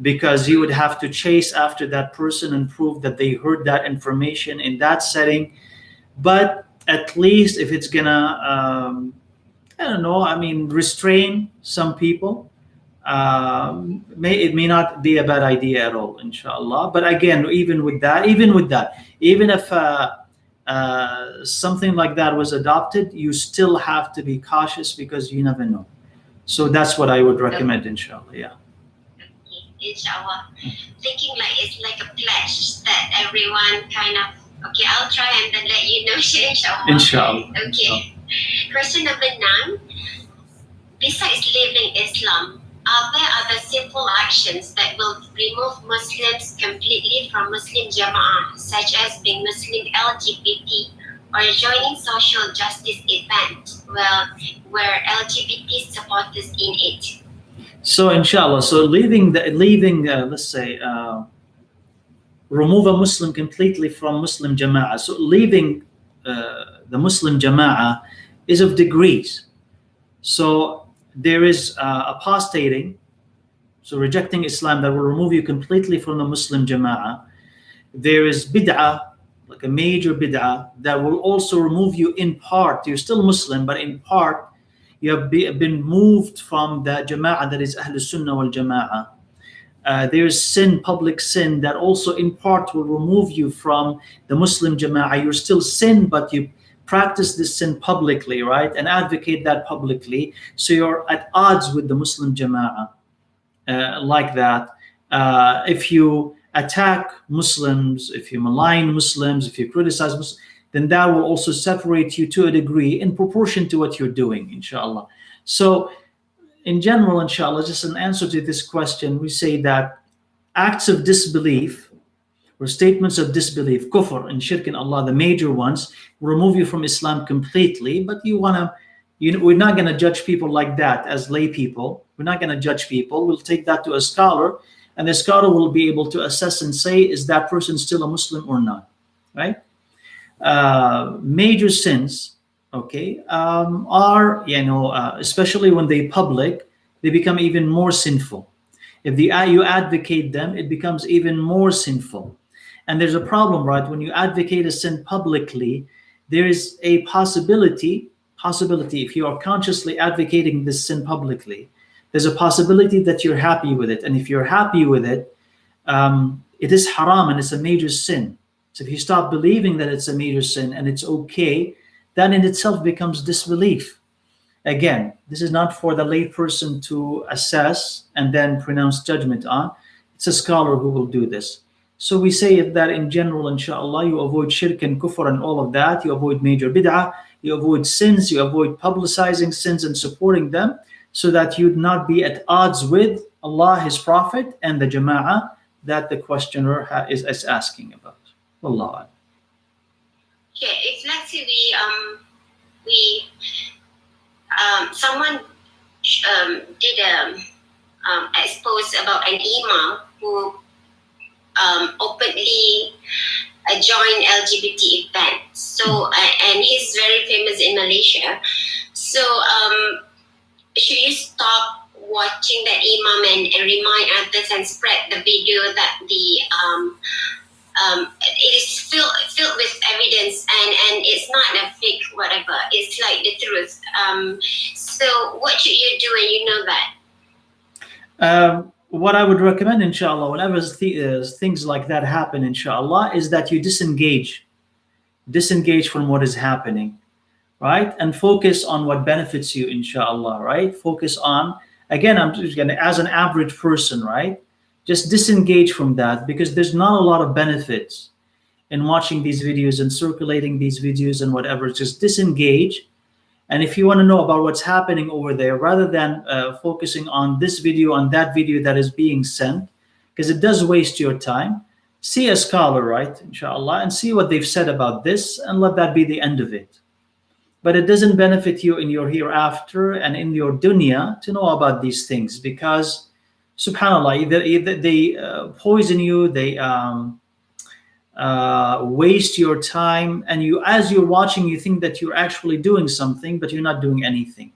because you would have to chase after that person and prove that they heard that information in that setting. But at least if it's gonna, I don't know, I mean, restrain some people, it may not be a bad idea at all, inshallah. But again, even with that, even if something like that was adopted, you still have to be cautious, because you never know. So that's what I would recommend, inshallah. Yeah. Inshallah. Thinking like it's like a pledge that everyone kind of, okay, I'll try and then let you know, inshallah. Inshallah. Okay. Question number 9. Besides living Islam, are there other simple actions that will remove Muslims completely from Muslim Jama'ah, such as being Muslim LGBT or joining social justice events where LGBT supporters in it? So inshallah, so leaving let's say, remove a Muslim completely from Muslim Jama'ah. So leaving the Muslim Jama'ah is of degrees. So there is apostating, so rejecting Islam, that will remove you completely from the Muslim Jama'ah. There is bid'ah, like a major bid'ah, that will also remove you in part. You're still Muslim, but in part you have been moved from the Jama'ah that is Ahlul Sunnah wal Jama'ah. There's sin, public sin, that also in part will remove you from the Muslim Jama'ah. You're still sin, but you practice this sin publicly, right? And advocate that publicly. So you're at odds with the Muslim Jama'ah, like that. If you attack Muslims, if you malign Muslims, if you criticize Muslims, then that will also separate you to a degree in proportion to what you're doing, inshallah. So in general, inshallah, just an answer to this question, we say that acts of disbelief or statements of disbelief, kufr and shirk in Allah, the major ones, will remove you from Islam completely. But we're not going to judge people like that as lay people. We're not going to judge people. We'll take that to a scholar, and the scholar will be able to assess and say, is that person still a Muslim or not, right? Major sins, okay, are, especially when they public, they become even more sinful. If you advocate them, it becomes even more sinful. And there's a problem, right? When you advocate a sin publicly, there is a possibility, if you are consciously advocating this sin publicly, there's a possibility that you're happy with it. And if you're happy with it, it is haram and it's a major sin. So if you stop believing that it's a major sin and it's okay, that in itself becomes disbelief. Again, this is not for the lay person to assess and then pronounce judgment on. It's a scholar who will do this. So we say that in general, inshallah, you avoid shirk and kufr and all of that. You avoid major bid'ah. You avoid sins. You avoid publicizing sins and supporting them, so that you'd not be at odds with Allah, His Prophet, and the Jama'ah that the questioner is asking about. Allah. Okay, if let's say someone did expose about an imam who openly joined LGBT events. So and he's very famous in Malaysia. So should you stop watching that imam and remind others and spread the video that it is filled with evidence and it's not a fake whatever, it's like the truth. So what should you do when you know that? What I would recommend, inshallah, whenever things like that happen, inshallah, is that you disengage from what is happening, right? And focus on what benefits you, inshallah, right? Focus on, again, I'm just going to, as an average person, right? Just disengage from that, because there's not a lot of benefits in watching these videos and circulating these videos and whatever. Just disengage. And if you want to know about what's happening over there, rather than focusing on this video, on that video that is being sent, because it does waste your time, see a scholar, right, inshallah, and see what they've said about this, and let that be the end of it. But it doesn't benefit you in your hereafter and in your dunya to know about these things, because subhanallah, they poison you, they waste your time, and you, as you're watching, you think that you're actually doing something, but you're not doing anything.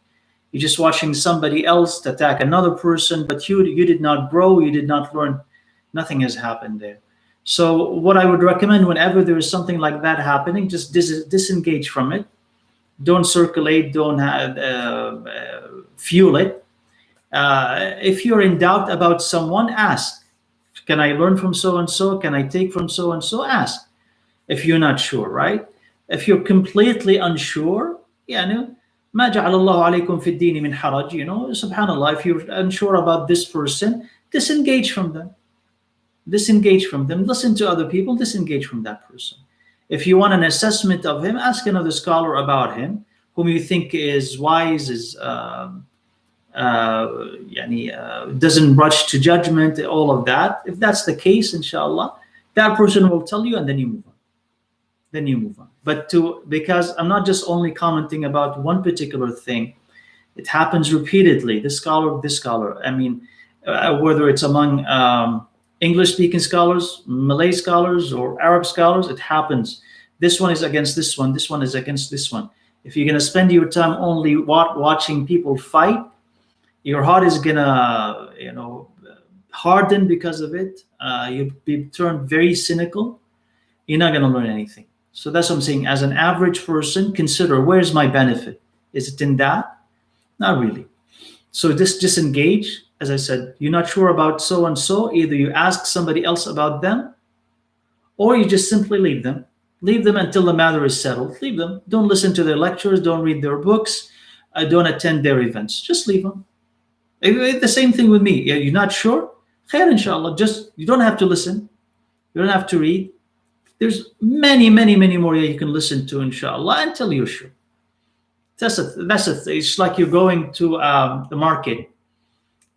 You're just watching somebody else attack another person, but you did not grow, you did not learn. Nothing has happened there. So what I would recommend, whenever there is something like that happening, just disengage from it. Don't circulate, don't fuel it. If you're in doubt about someone, ask. Can I learn from so and so? Can I take from so and so? Ask. If you're not sure, right? If you're completely unsure, يعني ما جعل الله عليكم في الدين من حرج, subhanallah, if you're unsure about this person, disengage from them. Disengage from them. Listen to other people, disengage from that person. If you want an assessment of him, ask another scholar about him, whom you think is wise, doesn't rush to judgment, all of that. If that's the case, inshallah, that person will tell you, and then you move on. Then you move on. But because I'm not just only commenting about one particular thing, it happens repeatedly. This scholar. I mean, whether it's among English-speaking scholars, Malay scholars, or Arab scholars, it happens. This one is against this one. This one is against this one. If you're going to spend your time only watching people fight, your heart is going to, harden because of it. You'll be turned very cynical. You're not going to learn anything. So that's what I'm saying. As an average person, consider, where's my benefit? Is it in that? Not really. So just disengage. As I said, you're not sure about so and so, either you ask somebody else about them, or you just simply leave them. Leave them until the matter is settled. Leave them. Don't listen to their lectures. Don't read their books. Don't attend their events. Just leave them. The same thing with me. You're not sure? Khair, inshallah. You don't have to listen. You don't have to read. There's many, many, many more that you can listen to, inshallah, until you're sure. That's it's like you're going to the market,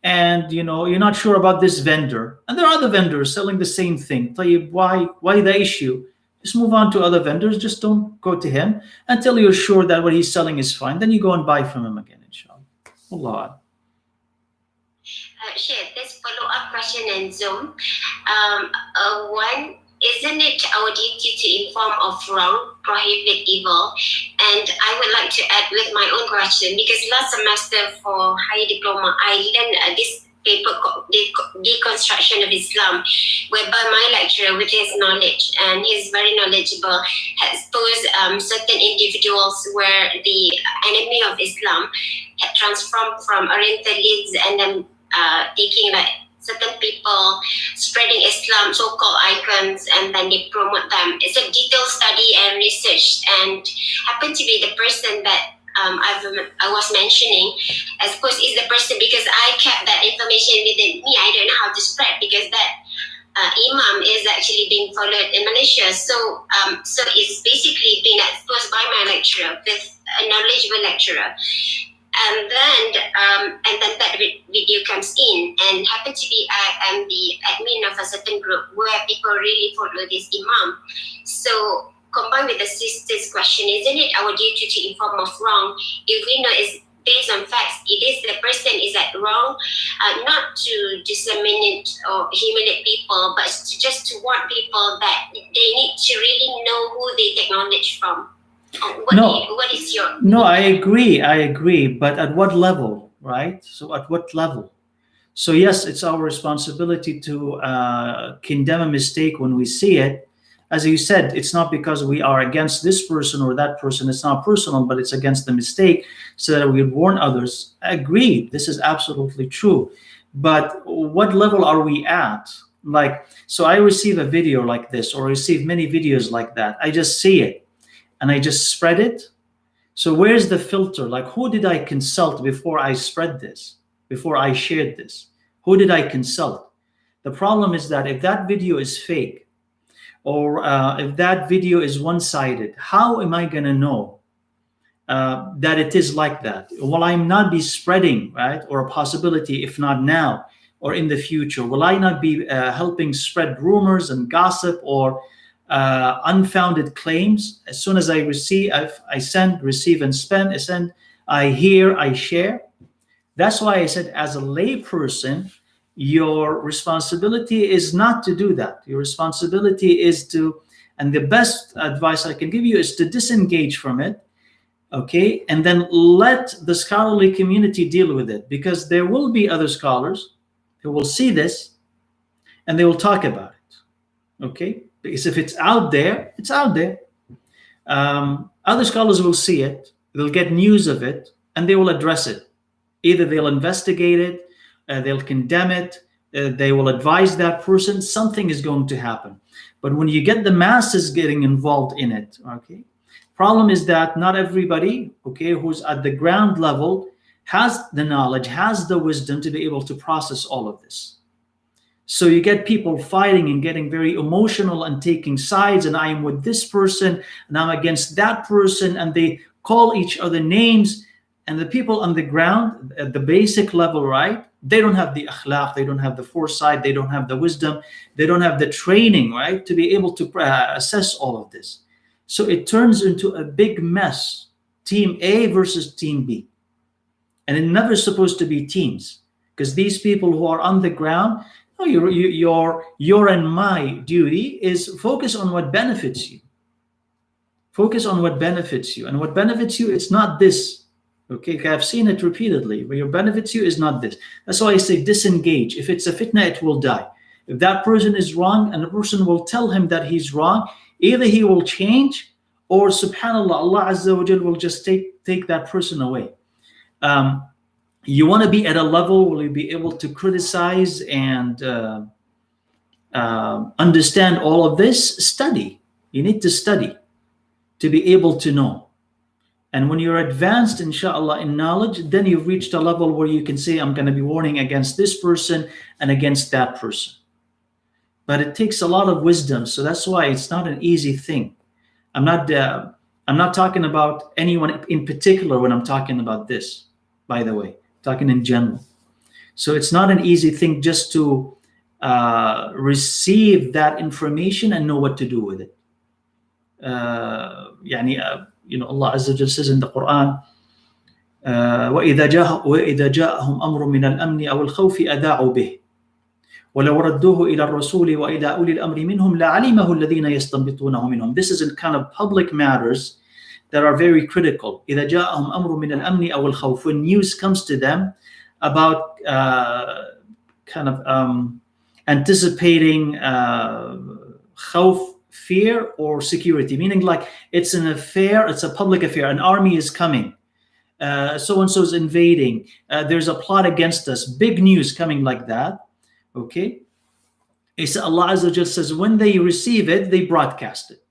and you're not sure about this vendor, and there are other vendors selling the same thing. Tell you why the issue. Just move on to other vendors. Just don't go to him until you're sure that what he's selling is fine. Then you go and buy from him again, inshallah. Allah. Sheikh, this follow-up question in Zoom. One, isn't it our duty to inform of wrong, prohibit evil? And I would like to add with my own question, because last semester for higher diploma, I learned this paper called Deconstruction of Islam, whereby my lecturer, with his knowledge, and he's very knowledgeable, has posed certain individuals where the enemy of Islam had transformed from Orientalists, and then taking like certain people, spreading Islam, so-called icons, and then they promote them. It's a detailed study and research, and happened to be the person that I was mentioning. I suppose is the person, because I kept that information within me. I don't know how to spread, because that imam is actually being followed in Malaysia. So it's basically being exposed by my lecturer, with a knowledgeable lecturer. And then that video comes in, and happen to be I am the admin of a certain group where people really follow this imam. So combined with the sister's question, isn't it our duty to inform of wrong if we know it's based on facts? It is the person is at wrong, not to disseminate or humiliate people, but just to warn people that they need to really know who they take knowledge from. What is your... No, I agree, but at what level, right? So at what level? So yes, it's our responsibility to condemn a mistake when we see it. As you said, it's not because we are against this person or that person. It's not personal, but it's against the mistake, so that we would warn others. I agree, this is absolutely true. But what level are we at? Like, so I receive a video like this, or receive many videos like that. I just see it, and I just spread it. So where's the filter? Like, who did I consult before I spread this, before I shared this? Who did I consult? The problem is that if that video is fake, or if that video is one-sided, how am I going to know that it is like that? Will I not be spreading, right? Or a possibility, if not now, or in the future? Will I not be helping spread rumors and gossip or unfounded claims? As soon as I receive, I send, receive, and spend. I send, I hear, I share. That's why I said, as a layperson, your responsibility is not to do that. Your responsibility is to, and the best advice I can give you is to disengage from it, okay? And then let the scholarly community deal with it, because there will be other scholars who will see this and they will talk about it, okay? Because if it's out there, it's out there. Other scholars will see it, they'll get news of it, and they will address it. Either they'll investigate it, they'll condemn it, they will advise that person. Something is going to happen. But when you get the masses getting involved in it, okay, problem is that not everybody, okay, who's at the ground level has the knowledge, has the wisdom to be able to process all of this. So you get people fighting and getting very emotional and taking sides, and I am with this person and I'm against that person, and they call each other names. And the people on the ground, at the basic level, right, they don't have the akhlaq, they don't have the foresight, they don't have the wisdom, they don't have the training, right, to be able to assess all of this. So it turns into a big mess, team A versus team B. And it's never supposed to be teams, because these people who are on the ground, no, your and my duty is focus on what benefits you. Focus on what benefits you. And what benefits you, it's not this. Okay, I've seen it repeatedly. What benefits you is not this. That's why I say disengage. If it's a fitna, it will die. If that person is wrong and the person will tell him that he's wrong, either he will change, or subhanAllah, Allah Azza wa Jal will just take that person away. You want to be at a level where you'll be able to criticize and understand all of this. Study. You need to study to be able to know. And when you're advanced, inshallah, in knowledge, then you've reached a level where you can say, I'm going to be warning against this person and against that person. But it takes a lot of wisdom. So that's why it's not an easy thing. I'm not talking about anyone in particular when I'm talking about this, by the way, I'm talking in general. So it's not an easy thing just to receive that information and know what to do with it. You know, Allah Azza wa Jalla says in the Quran, وَإِذَا جَاءَهُمْ أَمْرٌ مِّنَ الْأَمْنِ أَوِ الْخَوْفِ أَذَاعُوا بِهِ وَلَوْ رَدُّوهُ إِلَى الرَّسُولِ وَإِلَى أُولِي الْأَمْرِ مِنْهُمْ لَعَلِمَهُ الَّذِينَ يَسْتَنبِطُونَهُ مِنْهُم. This is in kind of public matters that are very critical. إِذَا جَاءَهُمْ أَمْرٌ مِّنَ الْأَمْنِ أَوِ الْخَوْفِ. When news comes to them about anticipating khawf, fear, or security, meaning like it's an affair, it's a public affair, an army is coming, so-and-so is invading, there's a plot against us, big news coming like that, okay? It's Allah Azza wa Jalla says when they receive it, they broadcast it.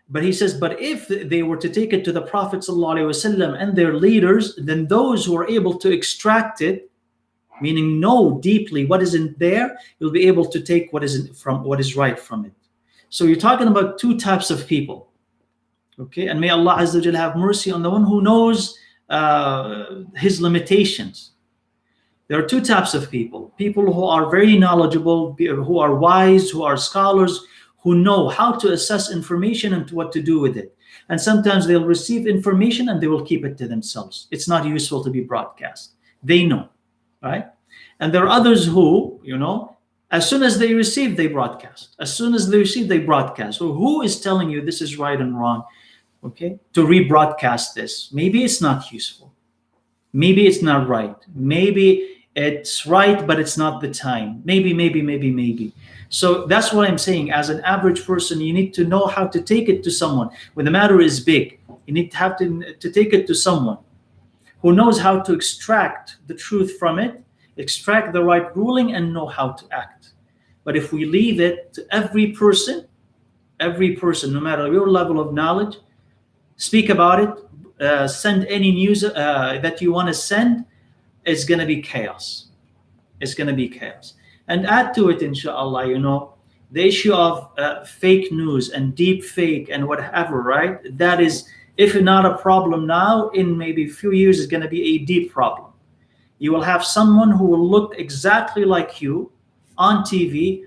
But he says, but if they were to take it to the Prophet ﷺ and their leaders, then those who are able to extract it, meaning know deeply what isn't there, you'll be able to take what is right from it. So you're talking about two types of people, okay? And may Allah Azza wa Jalla have mercy on the one who knows his limitations. There are two types of people who are very knowledgeable, who are wise, who are scholars, who know how to assess information and what to do with it. And sometimes they'll receive information and they will keep it to themselves. It's not useful to be broadcast. They know, right? And there are others who, you know, as soon as they receive, they broadcast. As soon as they receive, they broadcast. So who is telling you this is right and wrong? Okay, to rebroadcast this. Maybe it's not useful. Maybe it's not right. Maybe it's right, but it's not the time. Maybe. So that's what I'm saying. As an average person, you need to know how to take it to someone. When the matter is big, you need to have to take it to someone who knows how to extract the truth from it, extract the right ruling, and know how to act. But if we leave it to every person, no matter your level of knowledge, speak about it, send any news that you want to send, it's going to be chaos. It's going to be chaos. And add to it, inshallah, you know, the issue of fake news and deep fake and whatever, right? That is, if not a problem now, in maybe a few years, is going to be a deep problem. You will have someone who will look exactly like you on TV,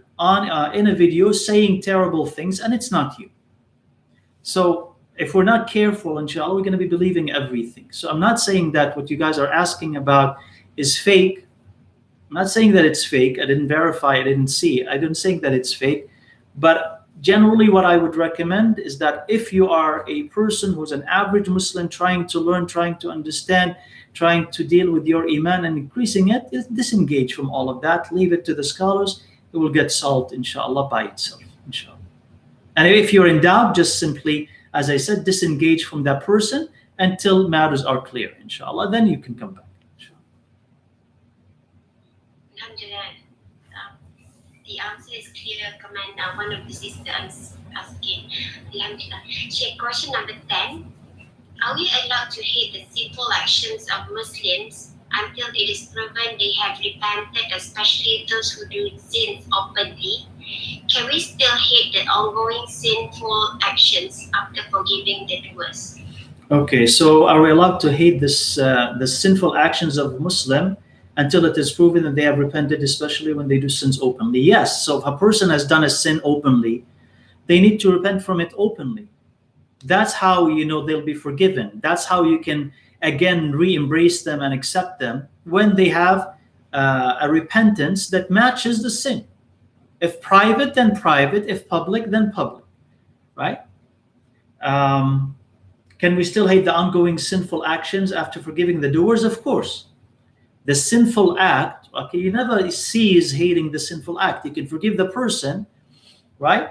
in a video, saying terrible things, and it's not you. So if we're not careful, inshallah, we're going to be believing everything. So I'm not saying that what you guys are asking about is fake. I'm not saying that it's fake. I didn't verify, I didn't see. I didn't say that it's fake. But generally what I would recommend is that if you are a person who's an average Muslim trying to learn, trying to understand, trying to deal with your iman and increasing it, disengage from all of that. Leave it to the scholars. It will get solved, inshallah, by itself, inshallah. And if you're in doubt, just simply, as I said, disengage from that person until matters are clear, inshallah. Then you can come back, inshallah. Alhamdulillah. The answer is clear. Comment one of the sisters asking. Alhamdulillah. Sheikh, question number 10. Are we allowed to hate the sinful actions of Muslims until it is proven they have repented, especially those who do sins openly? Can we still hate the ongoing sinful actions after forgiving the doers? Okay, so are we allowed to hate the sinful actions of Muslim until it is proven that they have repented, especially when they do sins openly? Yes. So if a person has done a sin openly, they need to repent from it openly. That's how they'll be forgiven. That's how you can again re-embrace them and accept them when they have a repentance that matches the sin. If private, then private. If public, then public. Right? Can we still hate the ongoing sinful actions after forgiving the doers? Of course. The sinful act, okay, you never cease hating the sinful act. You can forgive the person, right?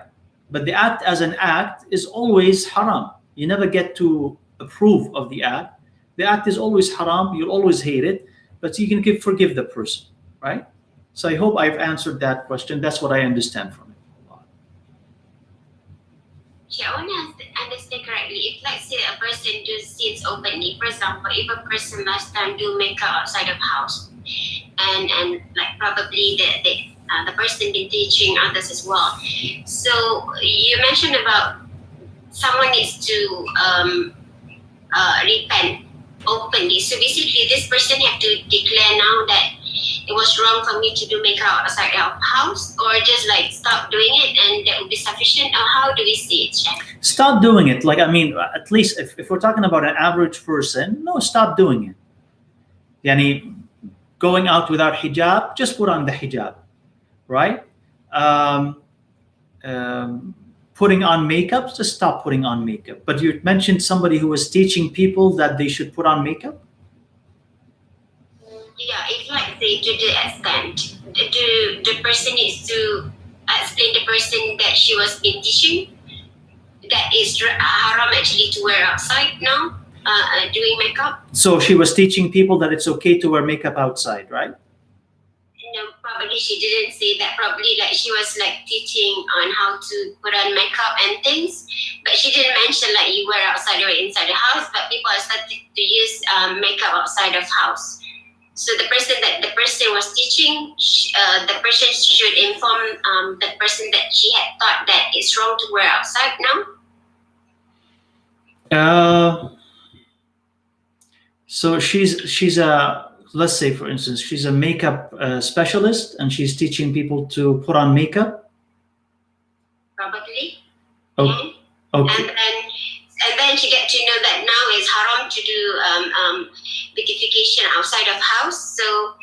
But the act as an act is always haram. You never get to approve of the act. The act is always haram. You'll always hate it, but you can forgive the person, right? So I hope I've answered that question. That's what I understand from it. I want to understand correctly. If, let's say, a person does sins openly, for example, if a person last time do makeup outside of house, and like probably the person been teaching others as well. So you mentioned about someone needs to repent openly. So basically, this person have to declare now that it was wrong for me to do makeup outside of house, or just like stop doing it and that would be sufficient, or how do we see it, Sheikh? Stop doing it. Like, I mean, at least if we're talking about an average person, no, stop doing it. Yani, going out without hijab, just put on the hijab, right? Putting on makeup, just stop putting on makeup. But you mentioned somebody who was teaching people that they should put on makeup? Yeah, if like say to the extent, the person needs to explain the person that she was been teaching that is haram actually to wear outside now, doing makeup. So she was teaching people that it's okay to wear makeup outside, right? No, probably she didn't say that. Probably like she was like teaching on how to put on makeup and things, but she didn't mention like you wear outside or inside the house. But people are starting to use makeup outside of house. So the person was teaching, the person should inform the person that she had thought that it's wrong to wear outside now. So she's a, let's say for instance, she's a makeup specialist and she's teaching people to put on makeup. Probably. Okay. Yeah. Okay. And then she get to know that now it's haram to do beautification outside of house. So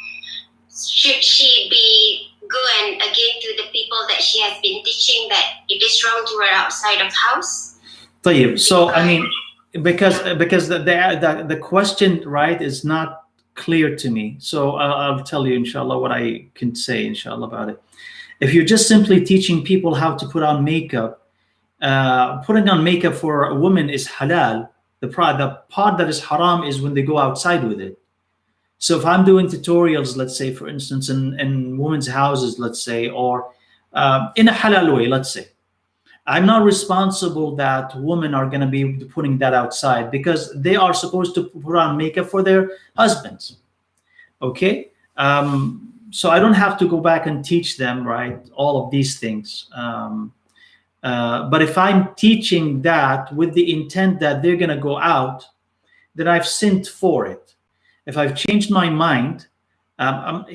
should she be go and again to the people that she has been teaching that it is wrong to wear outside of house? So I mean, because the question, right, is not clear to me. So I'll tell you, inshallah, what I can say, inshallah, about it. If you're just simply teaching people how to put on makeup, putting on makeup for a woman is halal. The part that is haram is when they go outside with it. So if I'm doing tutorials, let's say, for instance, in women's houses, let's say, or in a halal way, let's say, I'm not responsible that women are going to be putting that outside because they are supposed to put on makeup for their husbands. Okay? So I don't have to go back and teach them, right, all of these things. But if I'm teaching that with the intent that they're going to go out, then I've sinned for it. If I've changed my mind,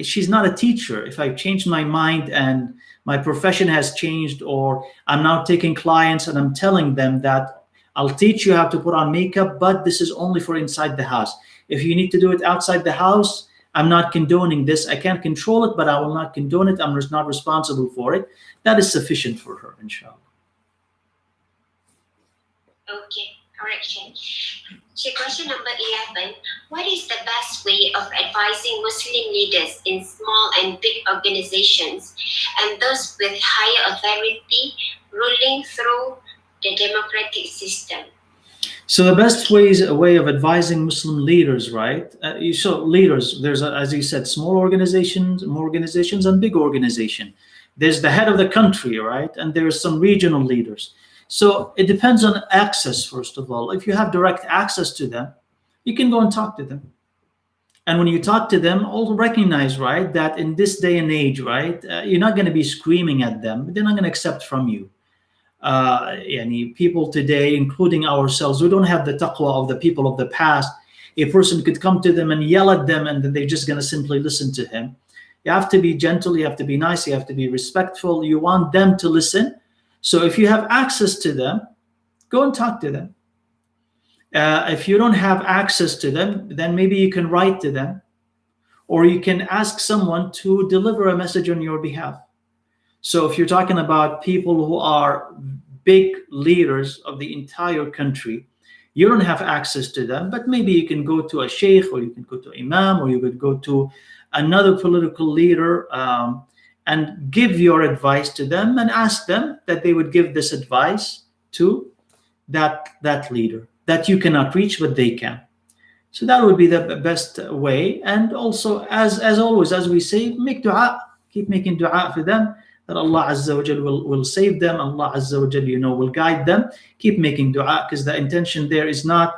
She's not a teacher. If I've changed my mind and my profession has changed, or I'm now taking clients and I'm telling them that I'll teach you how to put on makeup, but this is only for inside the house. If you need to do it outside the house, I'm not condoning this. I can't control it, but I will not condone it. I'm not responsible for it. That is sufficient for her, inshallah. Okay, correction. So question number 11. What is the best way of advising Muslim leaders in small and big organizations and those with higher authority ruling through the democratic system? So the best way of advising Muslim leaders, right? So leaders, there's, as you said, small organizations, more organizations, and big organization. There's the head of the country, right? And there's some regional leaders. So it depends on access, first of all. If you have direct access to them, you can go and talk to them. And when you talk to them, also recognize, right, that in this day and age, right, you're not going to be screaming at them, but they're not going to accept from you. People today, including ourselves, we don't have the taqwa of the people of the past. A person could come to them and yell at them, and then they're just going to simply listen to him. You have to be gentle, you have to be nice, you have to be respectful. You want them to listen. So if you have access to them, go and talk to them. If you don't have access to them, then maybe you can write to them, or you can ask someone to deliver a message on your behalf. So if you're talking about people who are big leaders of the entire country, you don't have access to them, but maybe you can go to a sheikh, or you can go to imam, or you could go to another political leader and give your advice to them and ask them that they would give this advice to that leader that you cannot reach, but they can. So that would be the best way. And also, as always, as we say, make dua, keep making dua for them, that Allah Azza wa Jal will save them, Allah Azza wa Jal, will guide them. Keep making dua, because the intention there is not,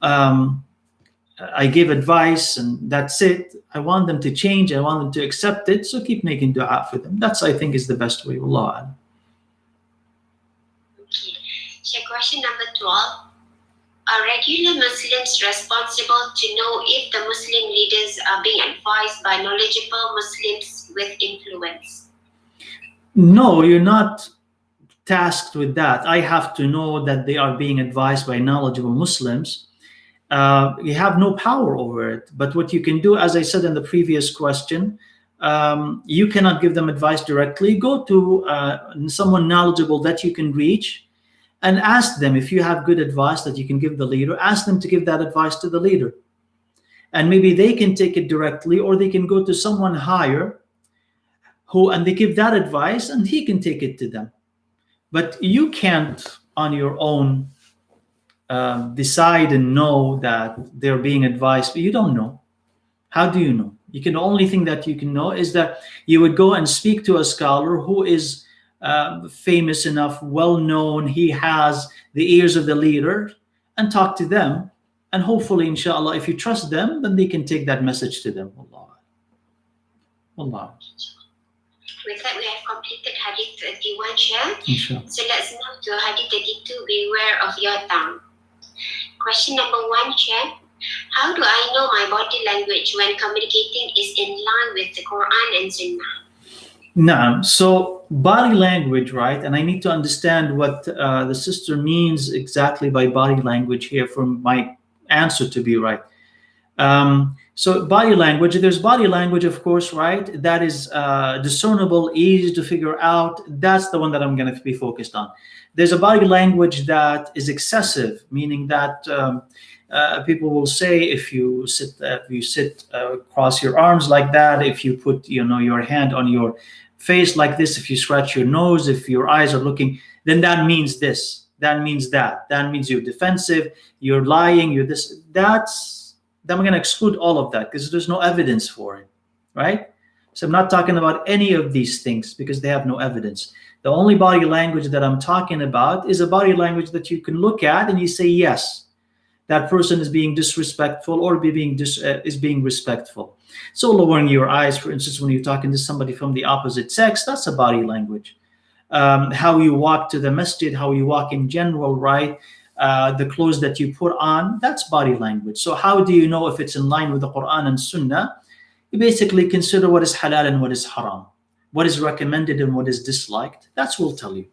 I give advice and that's it. I want them to change, I want them to accept it, so keep making dua for them. That's, I think, is the best way. Wallah. Okay. So question number 12. Are regular Muslims responsible to know if the Muslim leaders are being advised by knowledgeable Muslims with influence? No, you're not tasked with that. I have to know that they are being advised by knowledgeable Muslims. You have no power over it. But what you can do, as I said in the previous question, you cannot give them advice directly. Go to someone knowledgeable that you can reach and ask them, if you have good advice that you can give the leader, ask them to give that advice to the leader. And maybe they can take it directly, or they can go to someone higher and they give that advice and he can take it to them. But you can't on your own decide and know that they're being advised, but you don't know. How do you know? The only thing that you can know is that you would go and speak to a scholar who is famous enough, well known, he has the ears of the leader, and talk to them, and hopefully, inshallah, if you trust them, then they can take that message to them. Allah. With that, we have completed Hadith 31, Sheikh. Inshallah. So let's move to Hadith 32, beware of your tongue. Question number 1, Sheikh. How do I know my body language when communicating is in line with the Quran and Sunnah? Naam. So body language, right? And I need to understand what the sister means exactly by body language here for my answer to be right. So body language, there's body language, of course, right? That is discernible, easy to figure out. That's the one that I'm going to be focused on. There's a body language that is excessive, meaning that people will say, if you sit cross your arms like that, if you put your hand on your face like this, if you scratch your nose, if your eyes are looking, then that means this, that means that means you're defensive, you're lying, you're this. Then I'm going to exclude all of that because there's no evidence for it, right? So I'm not talking about any of these things because they have no evidence. The only body language that I'm talking about is a body language that you can look at and you say, yes, that person is being disrespectful or is being respectful. So lowering your eyes, for instance, when you're talking to somebody from the opposite sex, that's a body language. How you walk to the masjid, how you walk in general, right? The clothes that you put on, that's body language. So how do you know if it's in line with the Quran and Sunnah? You basically consider what is halal and what is haram, what is recommended and what is disliked. That's will tell you.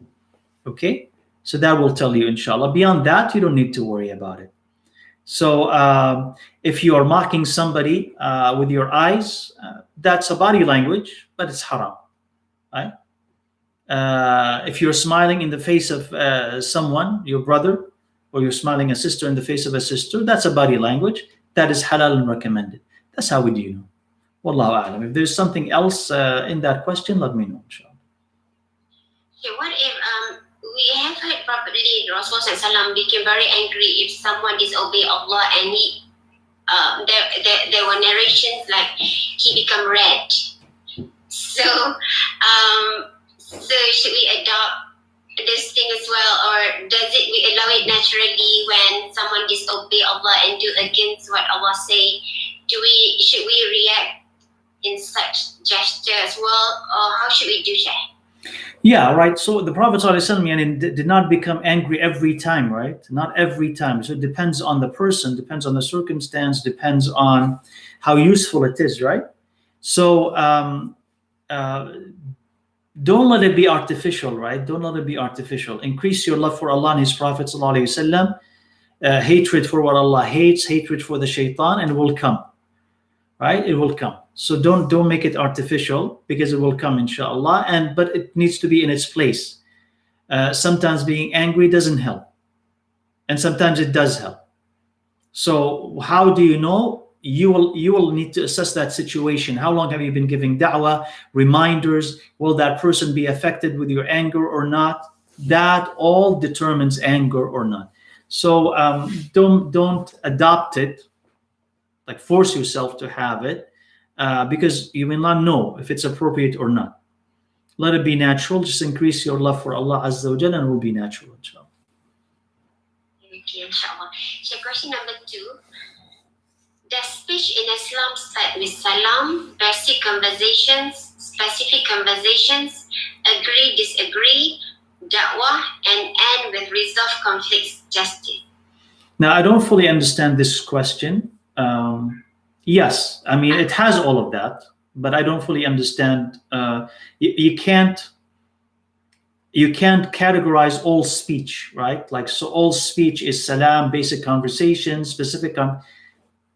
Okay? So that will tell you, inshallah. Beyond that, you don't need to worry about it. So if you are mocking somebody with your eyes, that's a body language, but it's haram. Right? If you're smiling in the face of someone, your brother, or you're smiling a sister in the face of a sister, that's a body language. That is halal and recommended. That's how we do know. Wallahu a'lam. If there's something else in that question, let me know, inshallah. Okay, what if we have heard probably Rasulullah SAW became very angry if someone disobey Allah, and he there were narrations like he become red. So so should we adopt this thing as well, or does it we allow it naturally when someone disobey Allah and do against what Allah say? Should we react in such gesture as well, or how should we do that? Yeah, right. So the Prophet ﷺ did not become angry every time, right? Not every time. So it depends on the person, depends on the circumstance, depends on how useful it is, right? So don't let it be artificial, right? Don't let it be artificial. Increase your love for Allah and His Prophet ﷺ. Hatred for what Allah hates, hatred for the shaitan, and it will come, right? It will come. So don't make it artificial, because it will come, inshallah. But it needs to be in its place. Sometimes being angry doesn't help, and sometimes it does help. So how do you know? You will need to assess that situation. How long have you been giving da'wah, reminders? Will that person be affected with your anger or not? That all determines anger or not. So don't adopt it, like force yourself to have it, because you will not know if it's appropriate or not. Let it be natural. Just increase your love for Allah Azza wa Jalla, and it will be natural, inshallah. Okay, inshallah. So question number 2. Does speech in Islam start with salam, basic conversations, specific conversations, agree, disagree, da'wah, and end with resolve conflicts, justice? Now, I don't fully understand this question. Yes, I mean, it has all of that, but I don't fully understand. You can't categorize all speech, right? Like, so all speech is salam, basic conversation, specific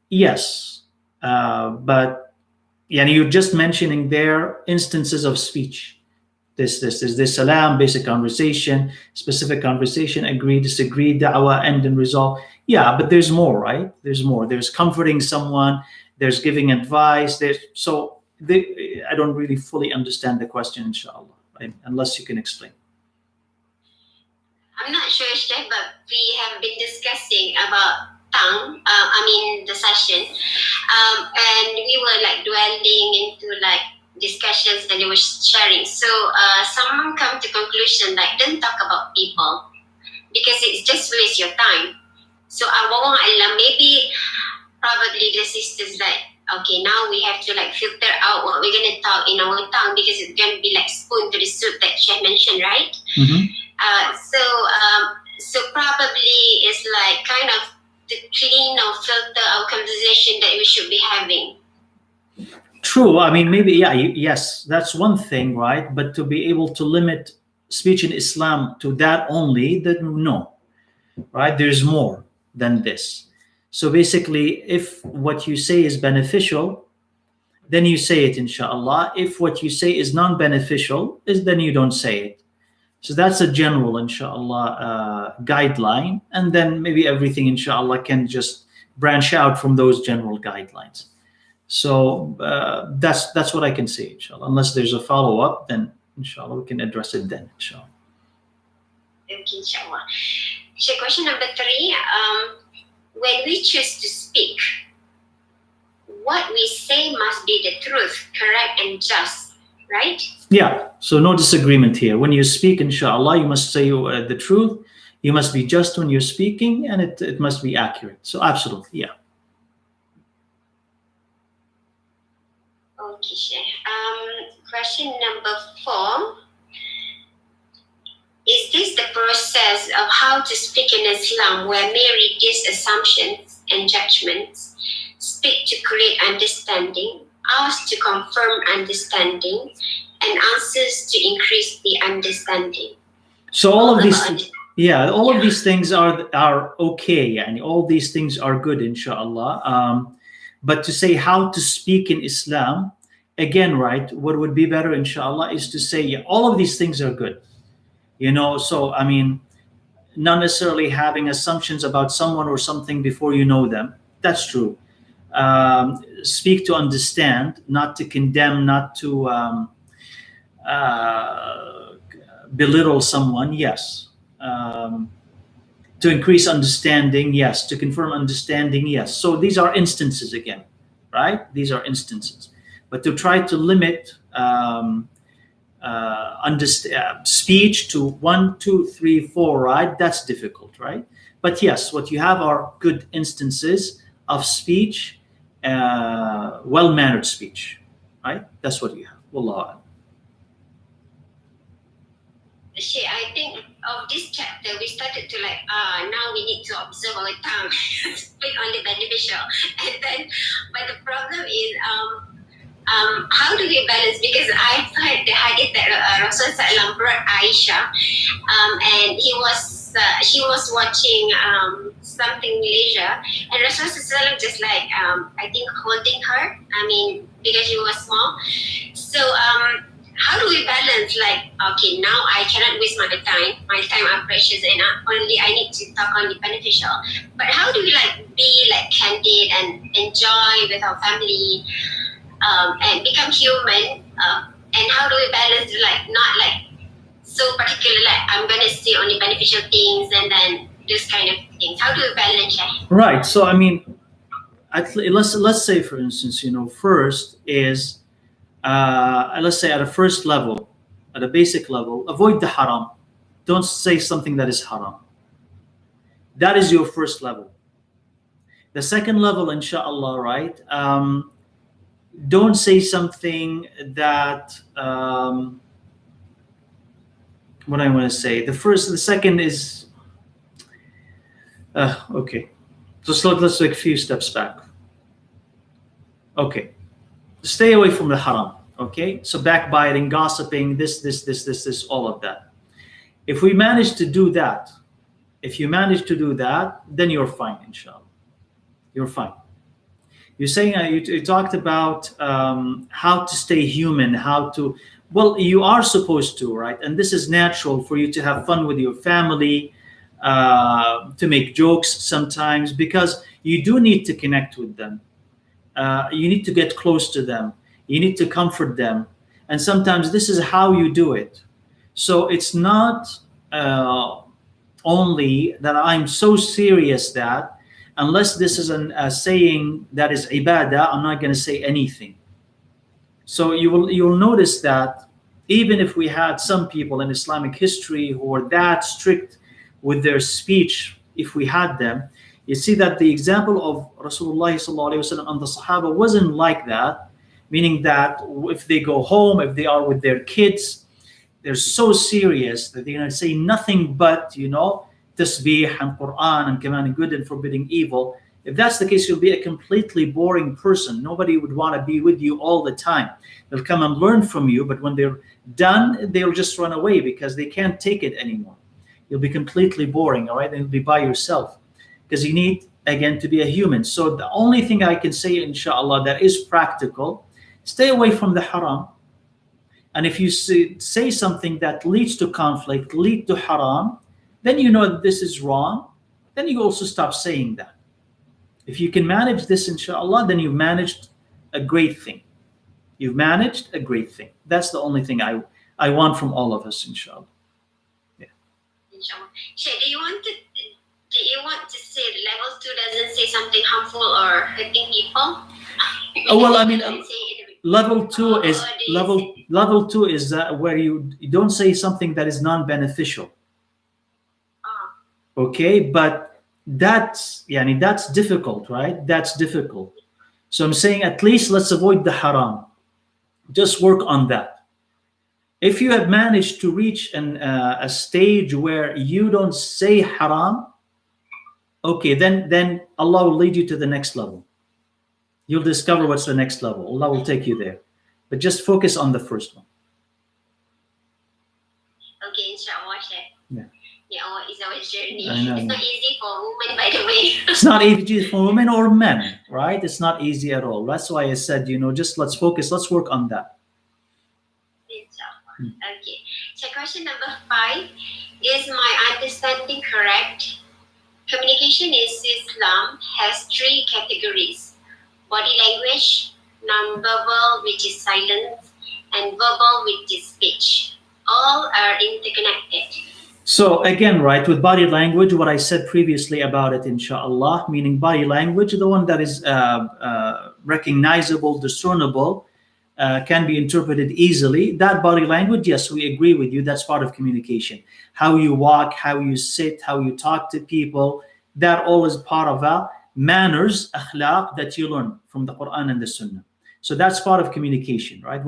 yes, but you're just mentioning there instances of speech. This salam, basic conversation, specific conversation, agree, disagree, da'wah, end and resolve. Yeah, but there's more, right? There's more. There's comforting someone. There's giving advice. I don't really fully understand the question, inshallah, right? Unless you can explain. I'm not sure, Sheikh, but we have been discussing about tongue, the session, and we were like dwelling into like discussions, and they were sharing. So someone come to conclusion like, don't talk about people because it's just waste your time. So maybe probably the sisters like, okay, now we have to like filter out what we're gonna talk in our tongue, because it's gonna be like spoon to the soup that Sheikh mentioned, right? Mm-hmm. So probably it's like kind of to clean or filter our conversation that we should be having. True. I mean, maybe, yes, that's one thing, right? But to be able to limit speech in Islam to that only, then no, right? There's more than this. So basically, if what you say is beneficial, then you say it, inshallah. If what you say is non-beneficial, then you don't say it. So that's a general, inshallah, guideline. And then maybe everything, inshallah, can just branch out from those general guidelines. So that's what I can say, inshallah. Unless there's a follow-up, then inshallah we can address it then, inshallah. Okay, inshallah. So question number 3, when we choose to speak, what we say must be the truth, correct and just, right? Yeah, so no disagreement here. When you speak, inshallah, you must say the truth. You must be just when you're speaking, and it must be accurate. So absolutely, yeah. Okay, Sheikh. Question number 4. Is this the process of how to speak in Islam, where may reduce assumptions and judgments, speak to create understanding, ask to confirm understanding, and answers to increase the understanding. So all of these, about- all of these things are okay, and all these things are good, inshallah. But to say how to speak in Islam, again, right? What would be better, inshallah, is to say all of these things are good. So I mean, not necessarily having assumptions about someone or something before you know them. That's true. Speak to understand, not to condemn, not to belittle someone. Yes. To increase understanding, yes. To confirm understanding, yes. So these are instances again, right? These are instances. But to try to limit speech to 1, 2, 3, 4, right? That's difficult, right? But yes, what you have are good instances of speech, well-mannered speech, right? That's what you have. Wallah. Sheikh, I think of this chapter, we started to now we need to observe our tongue, speak only beneficial. And then, but the problem is, how do we balance? Because I've heard the hadith that Rasulullah brought Aisha, and she was watching something leisure, and Rasulullah just I think holding her. I mean, because she was small. So how do we balance? Okay, now I cannot waste my time. My time are precious, and only I need to talk only beneficial. But how do we be candid and enjoy with our family? And become human, and how do we balance not so particular I'm gonna say only beneficial things and then this kind of things. How do we balance that? Right. So I mean, let's say for instance, first is let's say at a first level, at a basic level, avoid the haram. Don't say something that is haram. That is your first level. The second level, inshallah, right? Don't say something that what I want to say. The second is okay. Just let's take a few steps back. Okay, stay away from the haram. Okay, so backbiting, gossiping, this, all of that. If we manage to do that, then you're fine, inshallah. You're fine. You're saying you talked about how to stay human, well, you are supposed to, right? And this is natural for you to have fun with your family, to make jokes sometimes, because you do need to connect with them. You need to get close to them. You need to comfort them. And sometimes this is how you do it. So it's not only that I'm so serious that unless this is a saying that is ibadah, I'm not going to say anything. So you'll notice that even if we had some people in Islamic history who were that strict with their speech, if we had them, you see that the example of Rasulullah SAW and the Sahaba wasn't like that, meaning that if they go home, if they are with their kids, they're so serious that they're going to say nothing but, tasbih and Quran and commanding good and forbidding evil. If that's the case, you'll be a completely boring person. Nobody would want to be with you all the time. They'll come and learn from you, but when they're done, they'll just run away because they can't take it anymore. You'll be completely boring, all right? And you'll be by yourself because you need, again, to be a human. So the only thing I can say, inshallah, that is practical, stay away from the haram. And if you say something that leads to conflict, lead to haram, then you know that this is wrong, then you also stop saying that. If you can manage this, inshallah, then you've managed a great thing. You've managed a great thing. That's the only thing I want from all of us, inshallah. Yeah. Inshallah. Sheikh, do you want to say level 2 doesn't say something harmful or hurting people? Well, I mean, level 2 is where you don't say something that is non-beneficial. Okay, but that's difficult, right? That's difficult. So I'm saying at least let's avoid the haram. Just work on that. If you have managed to reach a stage where you don't say haram, okay, then Allah will lead you to the next level. You'll discover what's the next level. Allah will take you there. But just focus on the first one. Okay, inshallah, Sheikh. Yeah. Yeah, it's our journey. I know. It's not easy for women, by the way. It's not easy for women or men, right? It's not easy at all. That's why I said, just let's focus, let's work on that. Inshallah. Okay. So question number 5, is my understanding correct? Communication in Islam has 3 categories: body language, non-verbal, which is silence, and verbal, which is speech. All are interconnected. So again, right, with body language, what I said previously about it, inshallah, meaning body language, the one that is recognizable, discernible, can be interpreted easily. That body language, yes, we agree with you, that's part of communication. How you walk, how you sit, how you talk to people, that all is part of manners, akhlaq, that you learn from the Quran and the Sunnah. So that's part of communication, right?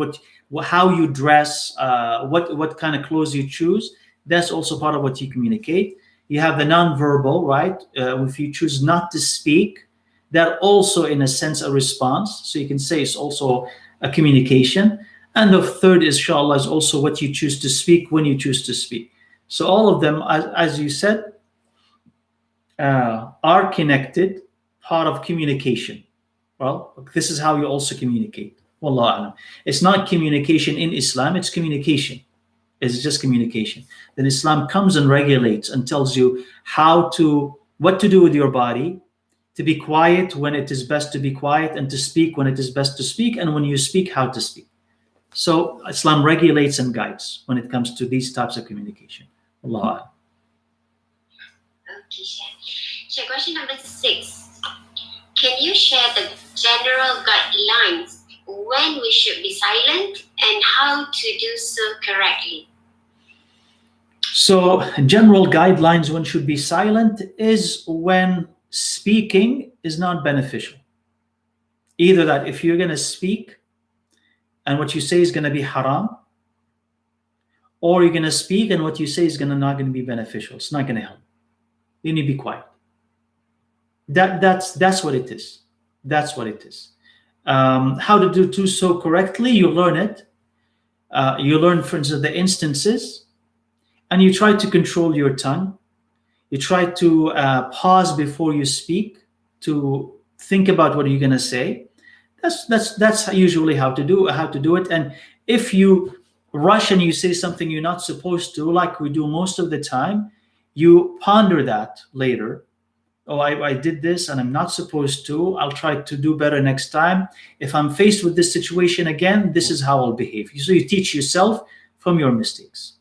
How you dress, what kind of clothes you choose, that's also part of what you communicate. You have the non-verbal, right? If you choose not to speak, that also in a sense a response. So you can say it's also a communication. And the third is, inshallah, is also what you choose to speak when you choose to speak. So all of them, as you said, are connected, part of communication. Well, this is how you also communicate. Wallahu a'lam. It's not communication in Islam, it's communication. It's just communication. Then Islam comes and regulates and tells you what to do with your body, to be quiet when it is best to be quiet, and to speak when it is best to speak, and when you speak, how to speak. So Islam regulates and guides when it comes to these types of communication. Allah. Okay, so question number 6. Can you share the general guidelines when we should be silent and how to do so correctly? So general guidelines when should be silent is when speaking is not beneficial. Either that if you're going to speak and what you say is going to be haram, or you're going to speak and what you say is not going to be beneficial. It's not going to help. You need to be quiet. That's what it is. That's what it is. How to do so correctly, you learn it. You learn, for instance, the instances, and you try to control your tongue. You try to pause before you speak, to think about what you're going to say. That's usually how to do it. And if you rush and you say something you're not supposed to, like we do most of the time, you ponder that later. Oh, I did this and I'm not supposed to. I'll try to do better next time. If I'm faced with this situation again, this is how I'll behave. So you teach yourself from your mistakes.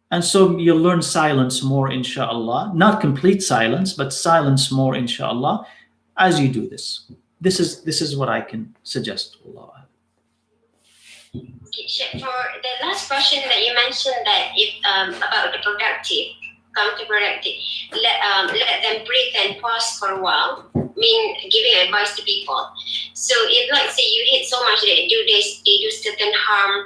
And so you'll learn silence more, inshallah. Not complete silence, but silence more, inshallah, as you do this. This is what I can suggest. Allah. For the last question that you mentioned, that if about the productive, counterproductive, let them breathe and pause for a while, mean giving advice to people. So if, like, say, you hate so much that they do certain harm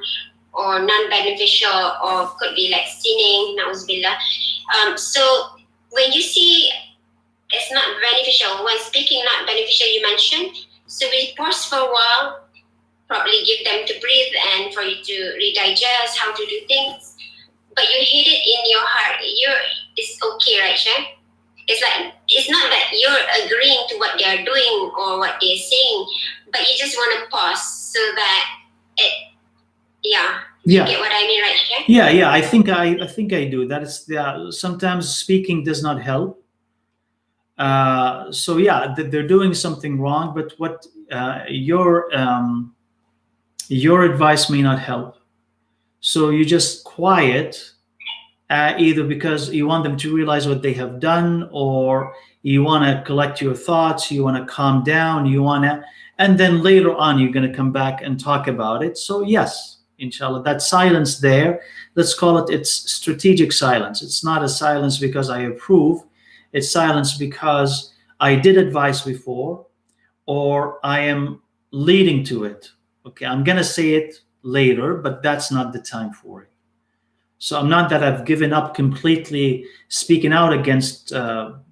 or non-beneficial, or could be like sinning, na'uzubillah. So when you see it's not beneficial, when speaking not beneficial, you mentioned, so we pause for a while, probably give them to breathe and for you to redigest how to do things. But you hate it in your heart. It's okay, right, Chef? It's like, it's not that you're agreeing to what they're doing or what they're saying, but you just want to pause so that it, you get what I mean, right, Chef? Yeah. I think I do. That is, sometimes speaking does not help. So yeah, they're doing something wrong, but what your advice may not help. So you just quiet, either because you want them to realize what they have done, or you want to collect your thoughts, you want to calm down, and then later on you're going to come back and talk about it. So yes, inshallah, that silence there, let's call it's strategic silence. It's not a silence because I approve. It's silence because I did advice before, or I am leading to it. Okay, I'm going to say it later, but that's not the time for it. So I'm not that I've given up completely speaking out against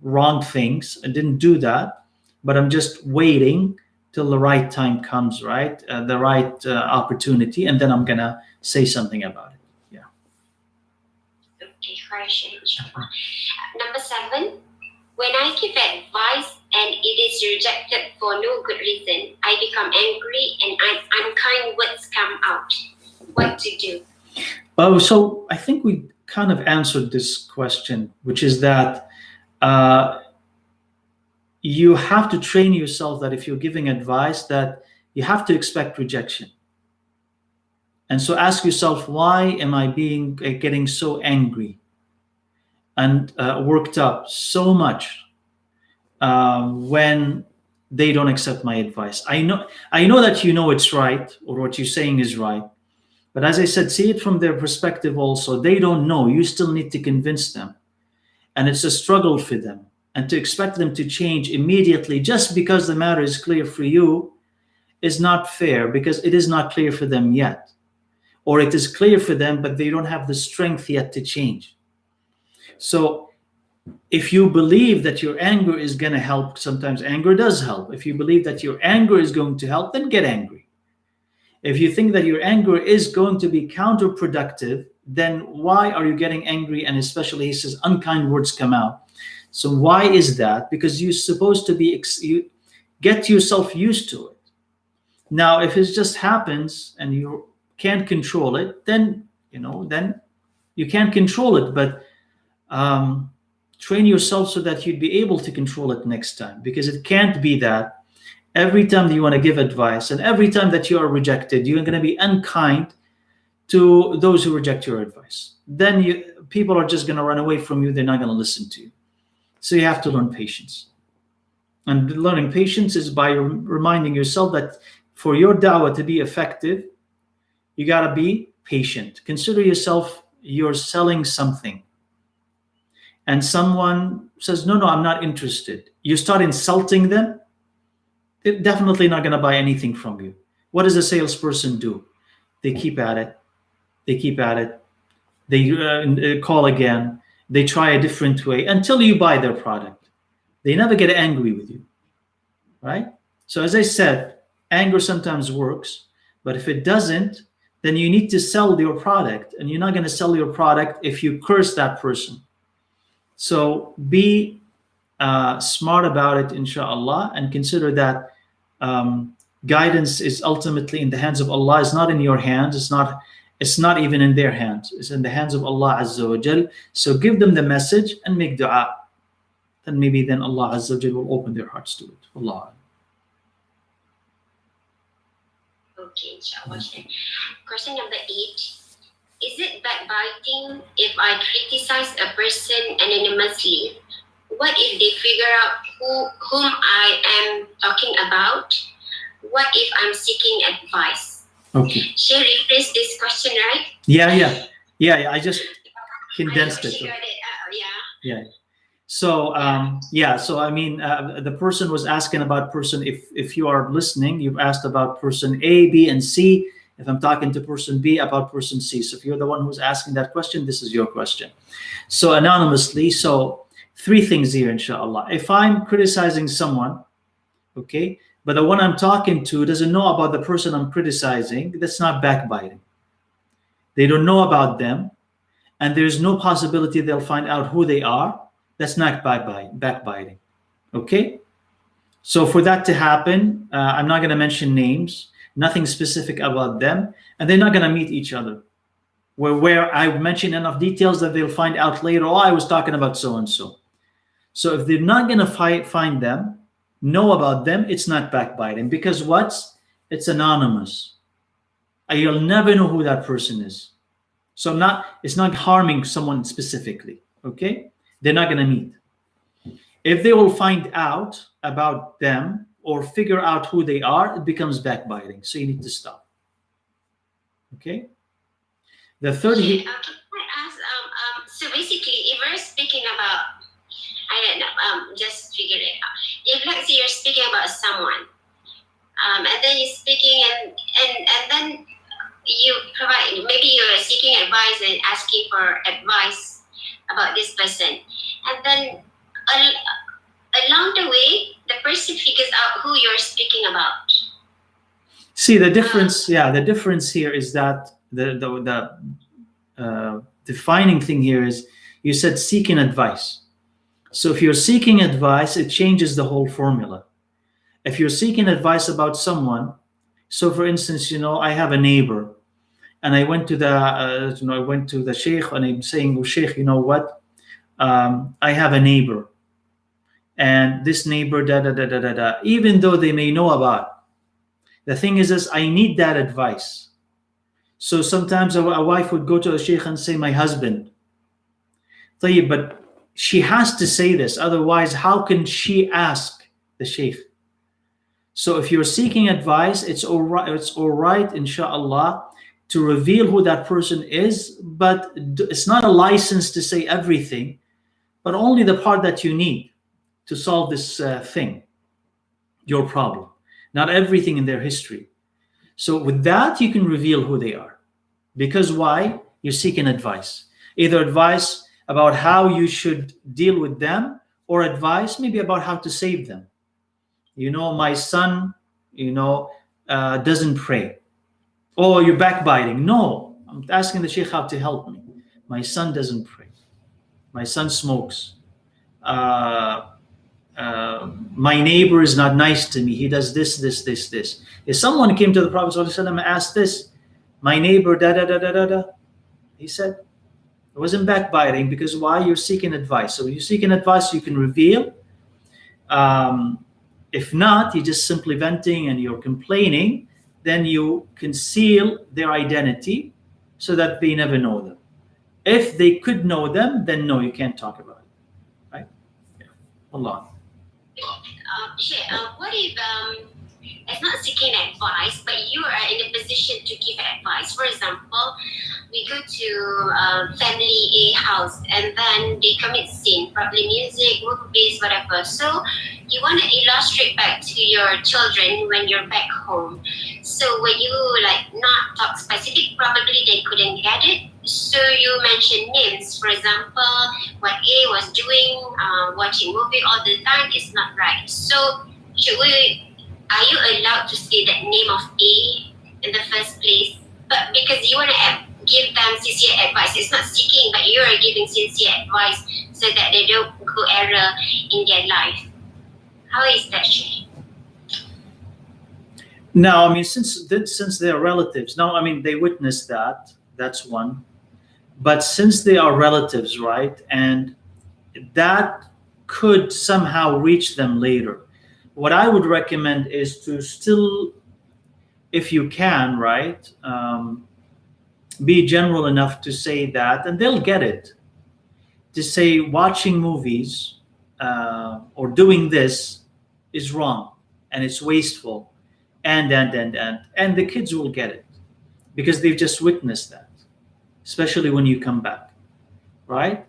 wrong things. I didn't do that, but I'm just waiting till the right time comes, right? The right opportunity, and then I'm gonna say something about it. Yeah. Okay, inshallah. Number 7. When I give advice and it is rejected for no good reason, I become angry and unkind words come out. What to do? Oh, so I think we kind of answered this question, which is that you have to train yourself that if you're giving advice, that you have to expect rejection. And so ask yourself, why am I getting so angry and worked up so much when they don't accept my advice? I know that you know it's right, or what you're saying is right. But as I said, see it from their perspective also. They don't know. You still need to convince them. And it's a struggle for them. And to expect them to change immediately just because the matter is clear for you is not fair, because it is not clear for them yet. Or it is clear for them, but they don't have the strength yet to change. So if you believe that your anger is going to help, sometimes anger does help. If you believe that your anger is going to help, then get angry. If you think that your anger is going to be counterproductive, then why are you getting angry? And especially, he says, unkind words come out. So why is that? Because you're supposed to be, you get yourself used to it. Now, if it just happens and you can't control it, then you can't control it. But train yourself so that you'd be able to control it next time, because it can't be that every time that you want to give advice and every time that you are rejected, you're going to be unkind to those who reject your advice. Then people are just going to run away from you. They're not going to listen to you. So you have to learn patience. And learning patience is by reminding yourself that for your da'wah to be effective, you got to be patient. Consider yourself, you're selling something. And someone says, no, I'm not interested. You start insulting them, they're definitely not going to buy anything from you. What does a salesperson do? They keep at it. They call again. They try a different way until you buy their product. They never get angry with you, right? So as I said, anger sometimes works, but if it doesn't, then you need to sell your product, and you're not going to sell your product if you curse that person. So be smart about it, inshallah, and consider that guidance is ultimately in the hands of Allah. It's not in your hands. It's not even in their hands. It's in the hands of Allah Azza wa Jal. So give them the message and make dua. Then maybe Allah Azza wa Jal will open their hearts to it. Allah. Okay, inshallah. Question number 8. Is it backbiting if I criticize a person anonymously? What if they figure out whom I am talking about? What if I'm seeking advice? Okay. She rephrased this question, right? Yeah. I just condensed it. Yeah. So So I mean, the person was asking about person. If you are listening, you've asked about person A, B, and C. If I'm talking to person B, about person C. So if you're the one who's asking that question, this is your question. So anonymously. So 3 things here, inshallah. If I'm criticizing someone, okay, but the one I'm talking to doesn't know about the person I'm criticizing, that's not backbiting. They don't know about them, and there's no possibility they'll find out who they are. That's not backbiting. Okay? So for that to happen, I'm not going to mention names, nothing specific about them, and they're not going to meet each other. Where I mention enough details that they'll find out later, oh, I was talking about so-and-so. So if they're not going to find them, know about them, it's not backbiting, because it's anonymous. You'll never know who that person is. So it's not harming someone specifically, okay? They're not going to meet. If they will find out about them or figure out who they are, it becomes backbiting. So you need to stop. Okay? The third... Can I ask, so basically, if we're speaking about, I don't know, just figure it out. If let's say you're speaking about someone, and then you're speaking and then you provide, maybe you're seeking advice and asking for advice about this person, and then a along the way, the person figures out who you're speaking about. See the difference. Yeah, the difference here is that the defining thing here is you said seeking advice. So if you're seeking advice, it changes the whole formula. If you're seeking advice about someone, so for instance, I have a neighbor, and I went to the sheikh, and I'm saying, "Oh, sheikh, you know what? I have a neighbor, and this neighbor, da da da da da da." Even though they may know about, the thing is I need that advice. So sometimes a wife would go to a sheikh and say, "My husband." But she has to say this, otherwise, how can she ask the sheikh? So if you're seeking advice, it's all right, inshallah, to reveal who that person is, but it's not a license to say everything, but only the part that you need to solve this thing, your problem, not everything in their history. So with that, you can reveal who they are. Because why? You're seeking advice. Either advice about how you should deal with them, or advice maybe about how to save them. My son, doesn't pray. Oh, you're backbiting. No, I'm asking the sheikh how to help me. My son doesn't pray. My son smokes. My neighbor is not nice to me. He does this, this, this, this. If someone came to the Prophet ﷺ and asked this, my neighbor, da da da da da da, he said, it wasn't backbiting, because why? You're seeking advice. So you're seeking advice, you can reveal. If not, you're just simply venting and you're complaining, then you conceal their identity so that they never know them. If they could know them, then no, you can't talk about it. Right? Yeah. Allah. What if it's not seeking advice, but you are in a position to give advice? For example, we go to family A house, and then they commit sin, probably music, movies, whatever. So you want to illustrate back to your children when you're back home. So when you not talk specific, probably they couldn't get it. So you mention names. For example, what A was doing, watching movie all the time is not right. So are you allowed to say that name of A in the first place? But because you want to give them sincere advice, it's not seeking, but you are giving sincere advice so that they don't go error in their life. How is that, Sheikh? Now, I mean, since they're relatives, now, I mean, they witnessed that. That's one. But since they are relatives, right, and that could somehow reach them later, what I would recommend is to still, if you can, right, be general enough to say that, and they'll get it. To say watching movies or doing this is wrong and it's wasteful, and the kids will get it because they've just witnessed that, especially when you come back, right?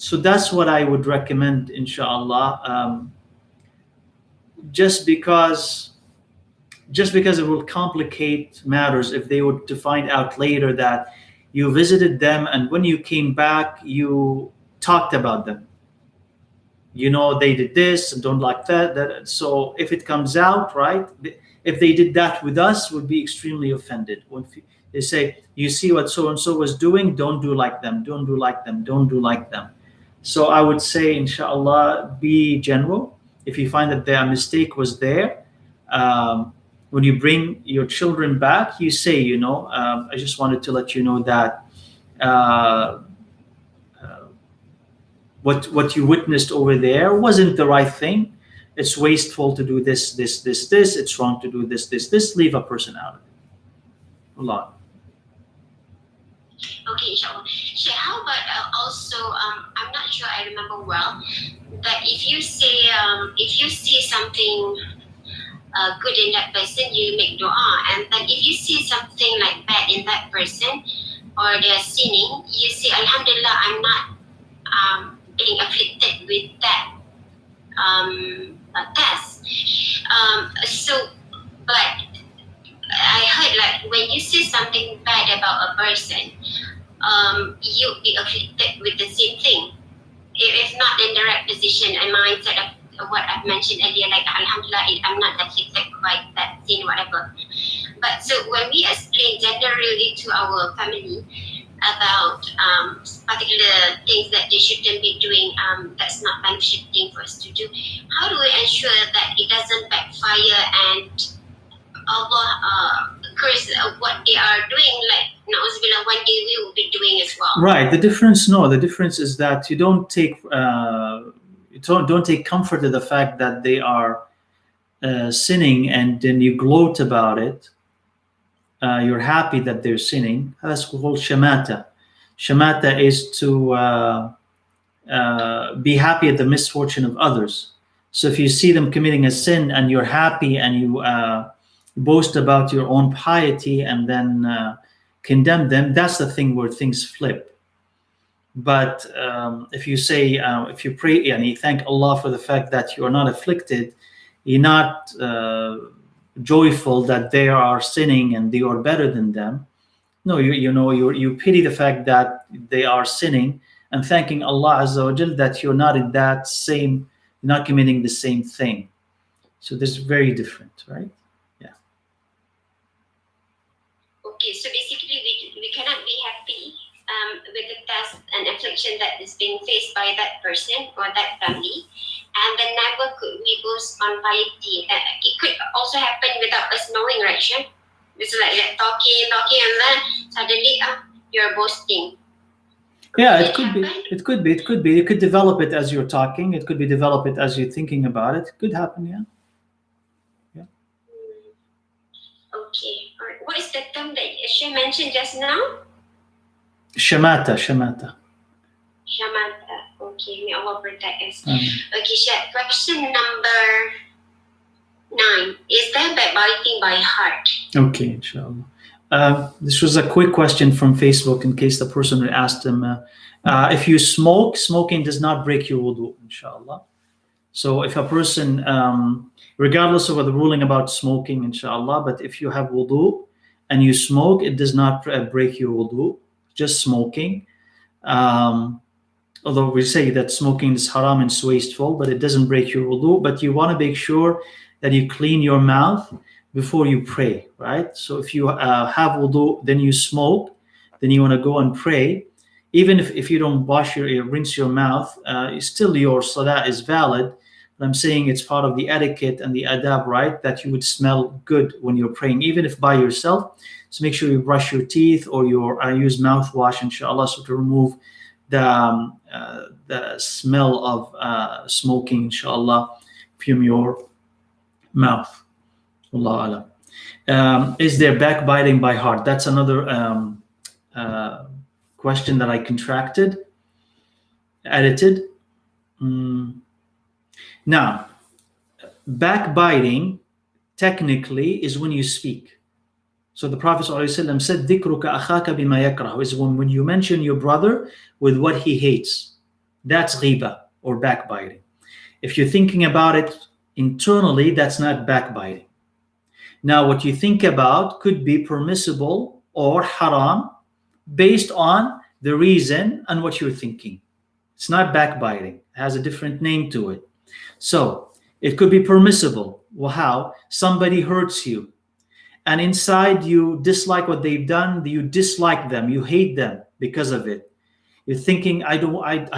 So that's what I would recommend, inshallah. Just because it will complicate matters if they were to find out later that you visited them and when you came back you talked about them. They did this and don't like that. So if it comes out, right, if they did that with us, would be extremely offended. When they say, you see what so and so was doing, don't do like them, don't do like them, don't do like them. So I would say, inshallah, be general. If you find that their mistake was there, when you bring your children back, you say, I just wanted to let you know that what you witnessed over there wasn't the right thing. It's wasteful to do this. It's wrong to do this. Leave a person out of it. Allah. Okay, inshallah. Sheikh, how about also, I'm not sure I remember well, but if you see something good in that person, you make dua, and then if you see something like bad in that person or they're sinning, you say, Alhamdulillah, I'm not being afflicted with that test. But I heard when you see something bad about a person, you be afflicted with the same thing. if not in the right position and mindset of what I've mentioned earlier, like Alhamdulillah, I'm not afflicted by that sin, whatever. But so when we explain generally to our family about particular things that they shouldn't be doing, that's not beneficial thing for us to do, how do we ensure that it doesn't backfire and Allah curse what they are doing, like na'uzubillah, one day we will be doing as well? Right. The difference is that you don't take comfort in the fact that they are sinning, and then you gloat about it. You're happy that they're sinning. That's called shamata. Shamata is to be happy at the misfortune of others. So if you see them committing a sin and you're happy and you boast about your own piety and then condemn them, that's the thing where things flip. But if you say, if you pray and you thank Allah for the fact that you are not afflicted, you're not joyful that they are sinning and you are better than them. No, you pity the fact that they are sinning and thanking Allah Azza wa Jal that you're not in that same, not committing the same thing. So this is very different, right? Yeah. Okay, so basically we cannot be happy with the test and affliction that is being faced by that person or that family, and then never could we boast on piety. It could also happen without us knowing, right, Shem? It's like talking, and then suddenly you're boasting. Yeah, it could be. You could develop it as you're talking. It could be develop it as you're thinking about it. It could happen, yeah. Yeah. Okay. All right. What is the term that Shem mentioned just now? Shamata. Shamata. Okay, may Allah protect us. Okay, Shem. Question number 9. Is there backbiting by heart? Okay, inshallah. This was a quick question from Facebook in case the person who asked him, if you smoke, smoking does not break your wudu, inshallah. So if a person, regardless of the ruling about smoking, inshallah, but if you have wudu and you smoke, it does not break your wudu, just smoking. Although we say that smoking is haram and it's wasteful, but it doesn't break your wudu, but you want to make sure that you clean your mouth before you pray, right? So if you have wudu, then you smoke, then you want to go and pray. Even if you don't rinse your mouth, still your salah is valid. But I'm saying it's part of the etiquette and the adab, right? That you would smell good when you're praying, even if by yourself. So make sure you brush your teeth or use mouthwash, inshallah, so to remove the smell of smoking, inshallah, from your mouth. Allah Alam. Is there backbiting by heart? That's another question that I edited. Now, backbiting technically is when you speak. So the Prophet ﷺ said, ذِكْرُكَ أَخَاكَ بِمَا يَكْرَهُ, is when you mention your brother with what he hates. That's ghiba or backbiting. If you're thinking about it internally, that's not backbiting. Now, what you think about could be permissible or haram based on the reason and what you're thinking. It's not backbiting. It has a different name to it. So it could be permissible. Well, how? Somebody hurts you, and inside you dislike what they've done. You dislike them. You hate them because of it. You're thinking, I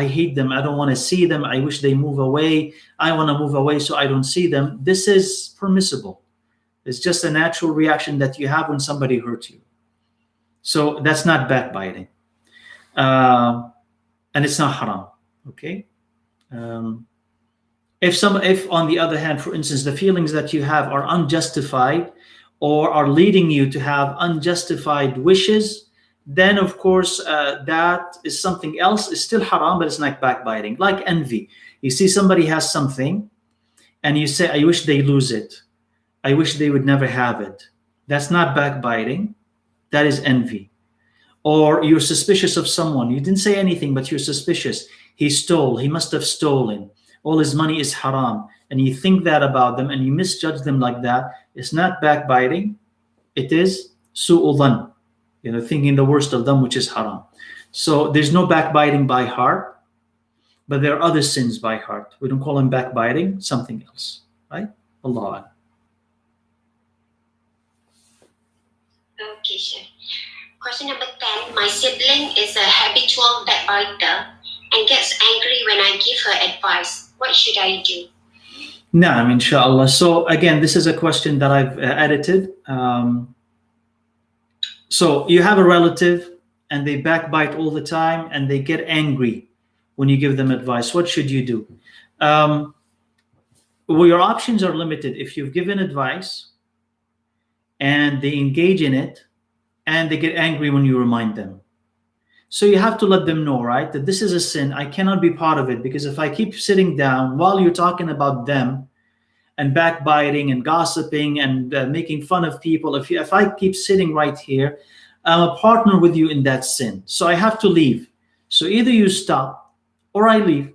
hate them. I don't want to see them. I wish they move away. I want to move away so I don't see them. This is permissible. It's just a natural reaction that you have when somebody hurts you. So that's not backbiting. And it's not haram. Okay? If on the other hand, for instance, the feelings that you have are unjustified or are leading you to have unjustified wishes, then of course that is something else. It's still haram, but it's not backbiting. Like envy. You see somebody has something and you say, I wish they lose it. I wish they would never have it. That's not backbiting. That is envy. Or you're suspicious of someone. You didn't say anything, but you're suspicious. He stole. He must have stolen. All his money is haram. And you think that about them and you misjudge them like that. It's not backbiting. It is su'u dhan. Thinking the worst of them, which is haram. So there's no backbiting by heart. But there are other sins by heart. We don't call them backbiting, something else, right? Allah. Okay, sure. Question number 10. My sibling is a habitual backbiter and gets angry when I give her advice. What should I do? Naam, inshallah. So again, this is a question that I've edited. So you have a relative and they backbite all the time and they get angry when you give them advice. What should you do? Well, your options are limited. If you've given advice and they engage in it and they get angry when you remind them. So you have to let them know, right, that this is a sin. I cannot be part of it, because if I keep sitting down while you're talking about them and backbiting and gossiping and making fun of people, if I keep sitting right here, I'm a partner with you in that sin. So I have to leave. So either you stop or I leave.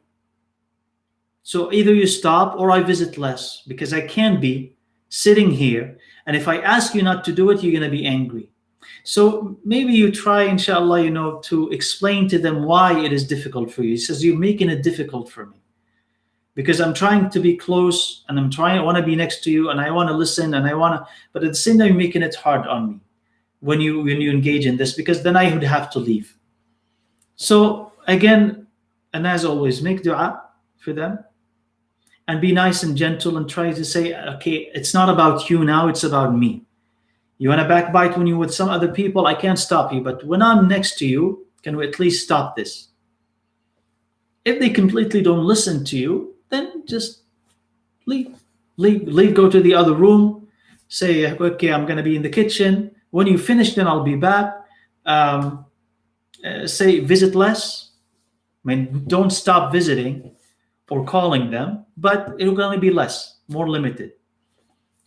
So either you stop or I visit less, because I can't be sitting here. And if I ask you not to do it, you're going to be angry. So maybe you try, inshallah, to explain to them why it is difficult for you. He says, you're making it difficult for me, because I'm trying to be close and I want to be next to you and I want to listen and but at the same time, you're making it hard on me when you engage in this, because then I would have to leave. So again, and as always, make dua for them and be nice and gentle and try to say, okay, it's not about you now, it's about me. You want to backbite when you're with some other people, I can't stop you, but when I'm next to you, can we at least stop this? If they completely don't listen to you, then just leave, go to the other room, say, okay, I'm going to be in the kitchen. When you finish, then I'll be back. Say, visit less. I mean, don't stop visiting or calling them, but it will only be less, more limited.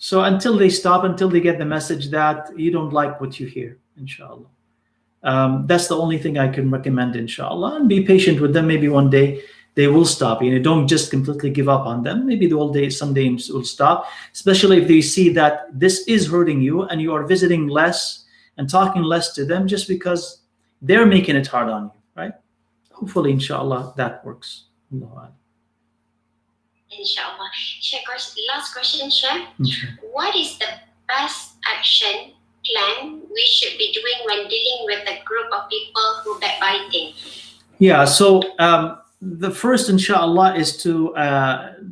So until they stop, until they get the message that you don't like what you hear, inshallah. That's the only thing I can recommend, inshallah. And be patient with them. Maybe one day they will stop. Don't just completely give up on them. Maybe someday will stop, especially if they see that this is hurting you and you are visiting less and talking less to them just because they're making it hard on you, right? Hopefully, inshallah, that works. Allah. Inshallah. Sheikh, last question, Sheikh. What is the best action plan we should be doing when dealing with a group of people who backbiting? Yeah, so the first, inshallah, is to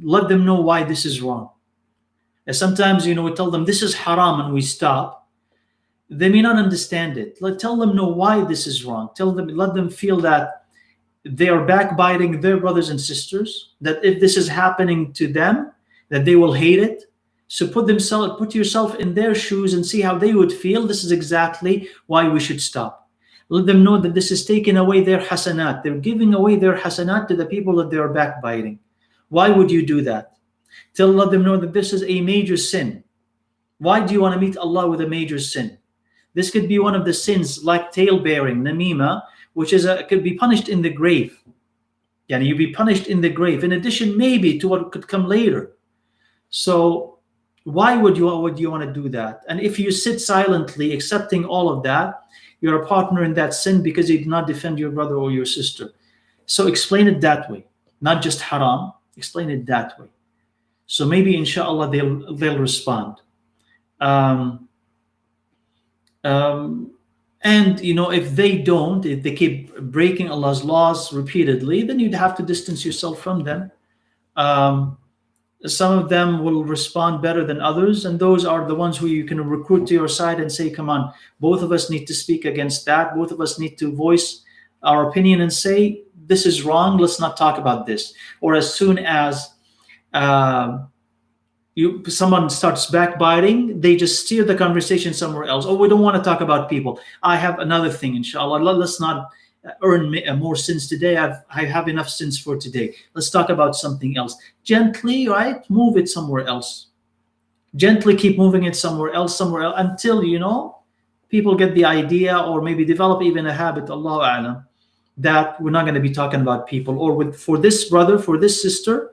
let them know why this is wrong. And sometimes, we tell them this is haram and we stop. They may not understand it. Tell them know why this is wrong. Let them feel that they are backbiting their brothers and sisters, that if this is happening to them, that they will hate it. So put yourself in their shoes and see how they would feel. This is exactly why we should stop. Let them know that this is taking away their hasanat. They're giving away their hasanat to the people that they are backbiting. Why would you do that? Let them know that this is a major sin. Why do you want to meet Allah with a major sin? This could be one of the sins like tail-bearing, namima, which could be punished in the grave. You'd be punished in the grave, in addition maybe to what could come later. So why would you want to do that? And if you sit silently accepting all of that, you're a partner in that sin because you did not defend your brother or your sister. So explain it that way, not just haram. Explain it that way. So maybe inshallah they'll respond. And if they keep breaking Allah's laws repeatedly, then you'd have to distance yourself from them. Some of them will respond better than others, and those are the ones who you can recruit to your side and say, come on, both of us need to speak against that. Both of us need to voice our opinion and say, this is wrong, let's not talk about this. Or as soon as someone starts backbiting, they just steer the conversation somewhere else. Oh, we don't want to talk about people. I have another thing, inshallah. Let's not earn more sins today. I have enough sins for today. Let's talk about something else. Gently, right? Move it somewhere else. Gently keep moving it somewhere else, until, people get the idea or maybe develop even a habit, Allahu A'lam, that we're not going to be talking about people. Or for this brother, for this sister,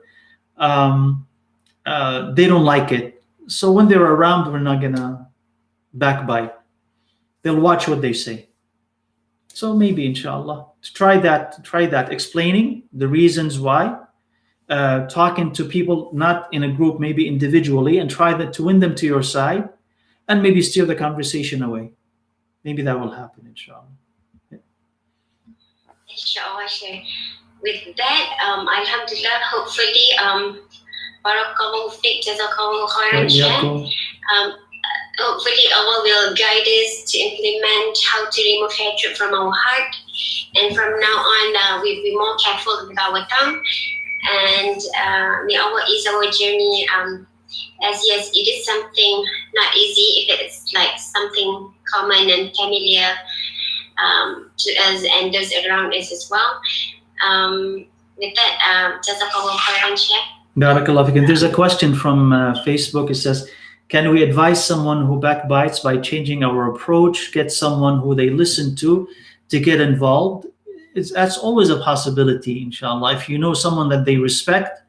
they don't like it. So when they're around, we're not going to backbite. They'll watch what they say. So maybe inshallah, try that, explaining the reasons why, talking to people not in a group, maybe individually, and try that to win them to your side, and maybe steer the conversation away. Maybe that will happen, inshallah. Inshallah, Sheikh. With that, alhamdulillah, hopefully, barakallahu fiqh, jazakallahu khairan, Sheikh. Hopefully Allah will guide us to implement how to remove hatred from our heart, and from now on we'll be more careful with our tongue, and may Allah ease our journey, as yes, it is something not easy if it's like something common and familiar to us and those around us as well. With that, jazakallahu khairan, Sheikh. Barakallah fikum. There's a question from Facebook. It says, can we advise someone who backbites by changing our approach, get someone who they listen to get involved? That's always a possibility, inshallah. If you know someone that they respect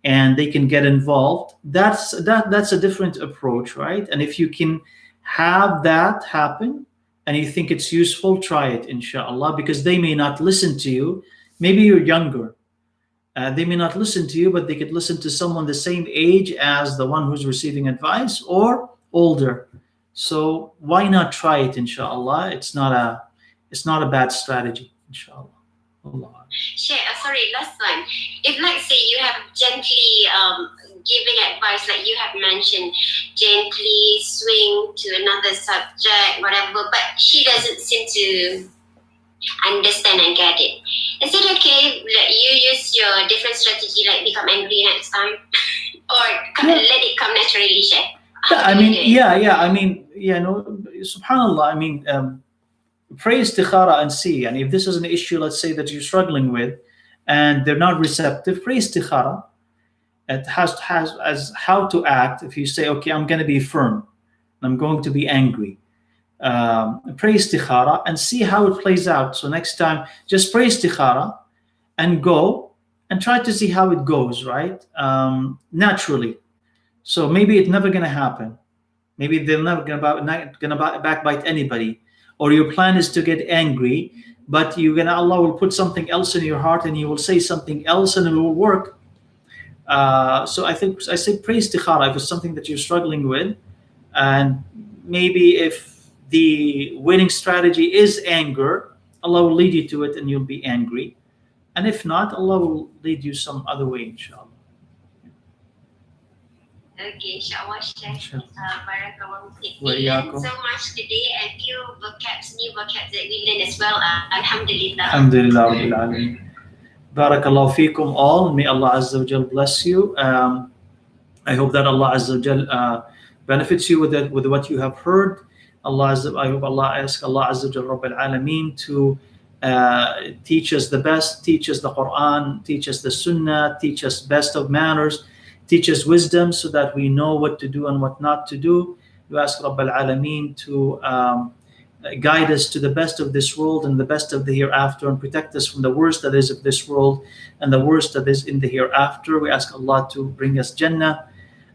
and they can get involved, that's a different approach, right? And if you can have that happen and you think it's useful, try it, inshallah, because they may not listen to you. Maybe you're younger. They may not listen to you, but they could listen to someone the same age as the one who's receiving advice, or older. So why not try it, inshallah? It's not a bad strategy, inshallah. Allah. Sheikh, sorry, last one. If, let's say, you have gently giving advice, like you have mentioned, gently swing to another subject, whatever, but she doesn't seem to understand and get it. Is it okay that you use your different strategy, like become angry next time, or let it come naturally, Sheikh? I mean, subhanallah. I mean, pray istikhara and see. And if this is an issue, let's say, that you're struggling with, and they're not receptive, pray istikhara. It has as how to act. If you say, okay, I'm going to be firm, I'm going to be angry. Pray istikhara and see how it plays out. So next time, just pray istikhara and go and try to see how it goes, right? Naturally. So maybe it's never going to happen. Maybe they're never going to backbite anybody. Or your plan is to get angry, but Allah will put something else in your heart and you will say something else and it will work. So I say pray istikhara if it's something that you're struggling with. And maybe if the winning strategy is anger, Allah will lead you to it and you'll be angry. And if not, Allah will lead you some other way, inshallah. Okay, inshallah, Sheikh. Barakallahu fiqh. We learned so much today, and new vocabs that we learned as well. Alhamdulillah. Alhamdulillah Rabbil Alameen. Barakallahu fikum all. May Allah Azza wa Jal bless you. I hope that Allah Azza wa Jal benefits you with what you have heard. I hope Allah asks Allah Azza wa Jal Rabbil Alameen to teach us the best, teach us the Quran, teach us the Sunnah, teach us best of manners, teach us wisdom so that we know what to do and what not to do. We ask Rabbil Alameen to guide us to the best of this world and the best of the hereafter, and protect us from the worst that is of this world and the worst that is in the hereafter. We ask Allah to bring us Jannah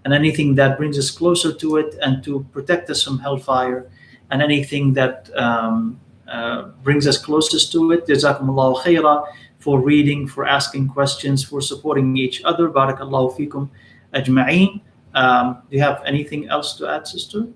and anything that brings us closer to it, and to protect us from hellfire and anything that brings us closest to it. Jazakumullahu khaira for reading, for asking questions, for supporting each other. Barakallahu fikum ajma'een. Do you have anything else to add, sister?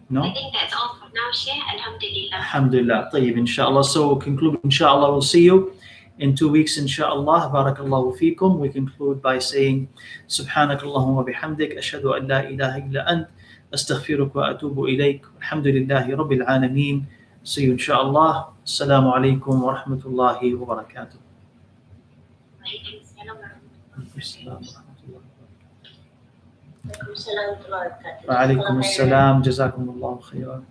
No? I think that's all for now, Sheikh. Alhamdulillah. Alhamdulillah. Tayyib, inshallah. So we'll conclude, inshallah. We'll see you in 2 weeks, inshallah. Barakallahu fikum. We conclude by saying, Subhanakallahumma wa bihamdik, ashhadu an la ilaha illa ant, astaghfiruka wa atubu ilayk. Alhamdulillahi Rabbil Alameen. See you, inshallah. Assalamu alaikum wa rahmatullahi wa barakatuh. وعليكم السلام جزاكم الله خيرا.